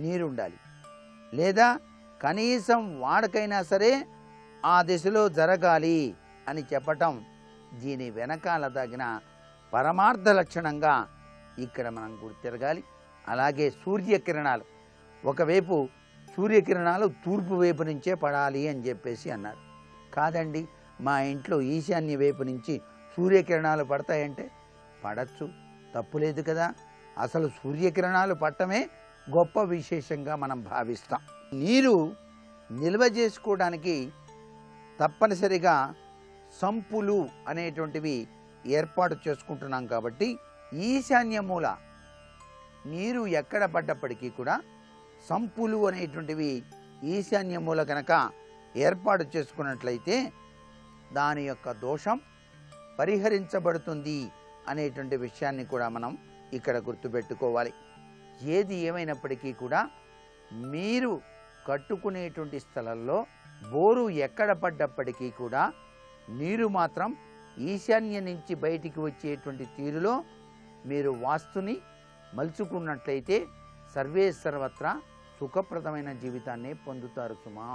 నీరుండాలి, లేదా కనీసం వాడకైనా సరే ఆ దిశలో జరగాలి అని చెప్పటం దీని వెనకాల తగిన పరమార్థ లక్షణంగా ఇక్కడ మనం గుర్తిరగాలి. అలాగే సూర్యకిరణాలు, ఒకవైపు సూర్యకిరణాలు తూర్పు వైపు నుంచే పడాలి అని చెప్పేసి అన్నారు. కాదండి, మా ఇంట్లో ఈశాన్య వైపు నుంచి సూర్యకిరణాలు పడతాయంటే పడచ్చు, తప్పులేదు కదా. అసలు సూర్యకిరణాలు పట్టమే గొప్ప విశేషంగా మనం భావిస్తాం. నీరు నిల్వ చేసుకోవడానికి తప్పనిసరిగా సంపులు అనేటువంటివి ఏర్పాటు చేసుకుంటున్నాం. కాబట్టి ఈశాన్య మూల నీరు ఎక్కడ పడ్డప్పటికీ కూడా సంపులు అనేటువంటివి ఈశాన్య మూల కనుక ఏర్పాటు చేసుకున్నట్లయితే దాని యొక్క దోషం పరిహరించబడుతుంది అనేటువంటి విషయాన్ని కూడా మనం ఇక్కడ గుర్తుపెట్టుకోవాలి. ఏది ఏమైనప్పటికీ కూడా మీరు కట్టుకునేటువంటి స్థలంలో బోరు ఎక్కడ పడ్డప్పటికీ కూడా నీరు మాత్రం ఈశాన్య నుంచి బయటికి వచ్చేటువంటి తీరులో మీరు వాస్తుని మలుచుకున్నట్లయితే సర్వే సర్వత్రా సుఖప్రదమైన జీవితాన్ని పొందుతారు సుమా.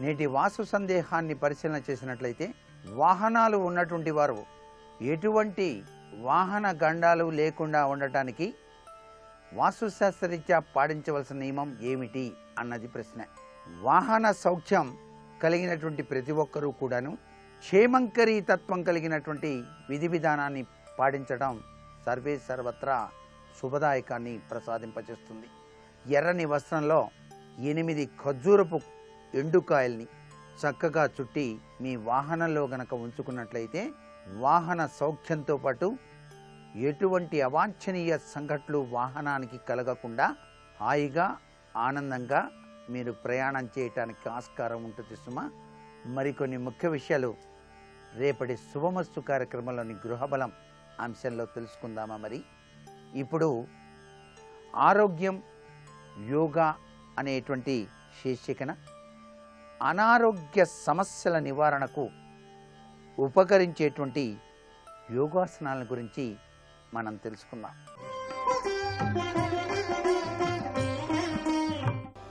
నేటి వాస్తు సందేహాన్ని పరిశీలన చేసినట్లయితే వాహనాలు ఉన్నటువంటి వారు ఎటువంటి వాహన గండాలు లేకుండా ఉండటానికి వాస్తుశాస్త్రరీత్యా పాటించవలసిన నియమం ఏమిటి అన్నది ప్రశ్న. వాహన సౌఖ్యం కలిగినటువంటి ప్రతి ఒక్కరూ కూడాను క్షేమంకరీ తత్వం కలిగినటువంటి విధి విధానాన్ని పాటించడం సర్వే సర్వత్రా శుభదాయకాన్ని ప్రసాదింపచేస్తుంది. ఎర్రని వస్త్రంలో 8 ఖర్జూరపు ఎండుకాయల్ని చక్కగా చుట్టి మీ వాహనంలో గనక ఉంచుకున్నట్లయితే వాహన సౌఖ్యంతో పాటు ఎటువంటి అవాంఛనీయ సంఘటనలు వాహనానికి కలగకుండా హాయిగా ఆనందంగా మీరు ప్రయాణం చేయటానికి ఆస్కారం ఉంటుంది సుమా. మరికొన్ని ముఖ్య విషయాలు రేపటి శుభమస్తు కార్యక్రమంలోని గృహబలం అంశంలో తెలుసుకుందామా. మరి ఇప్పుడు ఆరోగ్యం యోగా అనేటువంటి శీర్షికన అనారోగ్య సమస్యల నివారణకు ఉపకరించేటువంటి యోగాసనాల గురించి మనం తెలుసుకుందాం.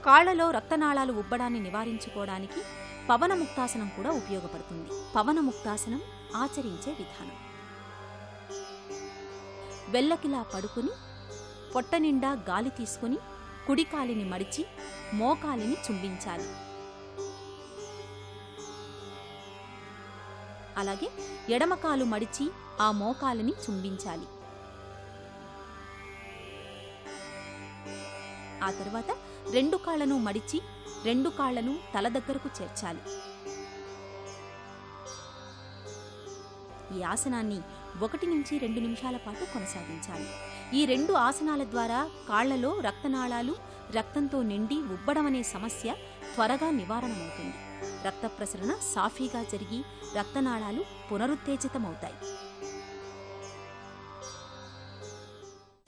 కాళ్లలో రక్తనాళాలు ఉబ్బడాన్ని నివారించుకోవడానికి పవనముక్తాసనం కూడా ఉపయోగపడుతుంది. పవనముక్తాసనం ఆచరించే విధానం: వెల్లకిలా పడుకుని పొట్ట నిండా గాలి తీసుకుని కుడికాలిని మడిచి మోకాలిని చుంబించాలి. అలాగే ఎడమకాలు మడిచి ఆ మోకాలిని చుంబించాలి. ఆ తర్వాత 2 కాళ్లను మడిచి 2 కాళ్లను తల దగ్గరకు చేర్చాలి. ఈ ఆసనాన్ని 1 నుంచి 2 నిమిషాల పాటు కొనసాగించాలి. ఈ 2 ఆసనాల ద్వారా కాళ్లలో రక్తనాళాలు రక్తంతో నిండి ఉబ్బడమనే సమస్య త్వరగా నివారణమవుతుంది. రక్త ప్రసరణ సాఫీగా జరిగి రక్తనాళాలు పునరుత్తేజితమవుతాయి.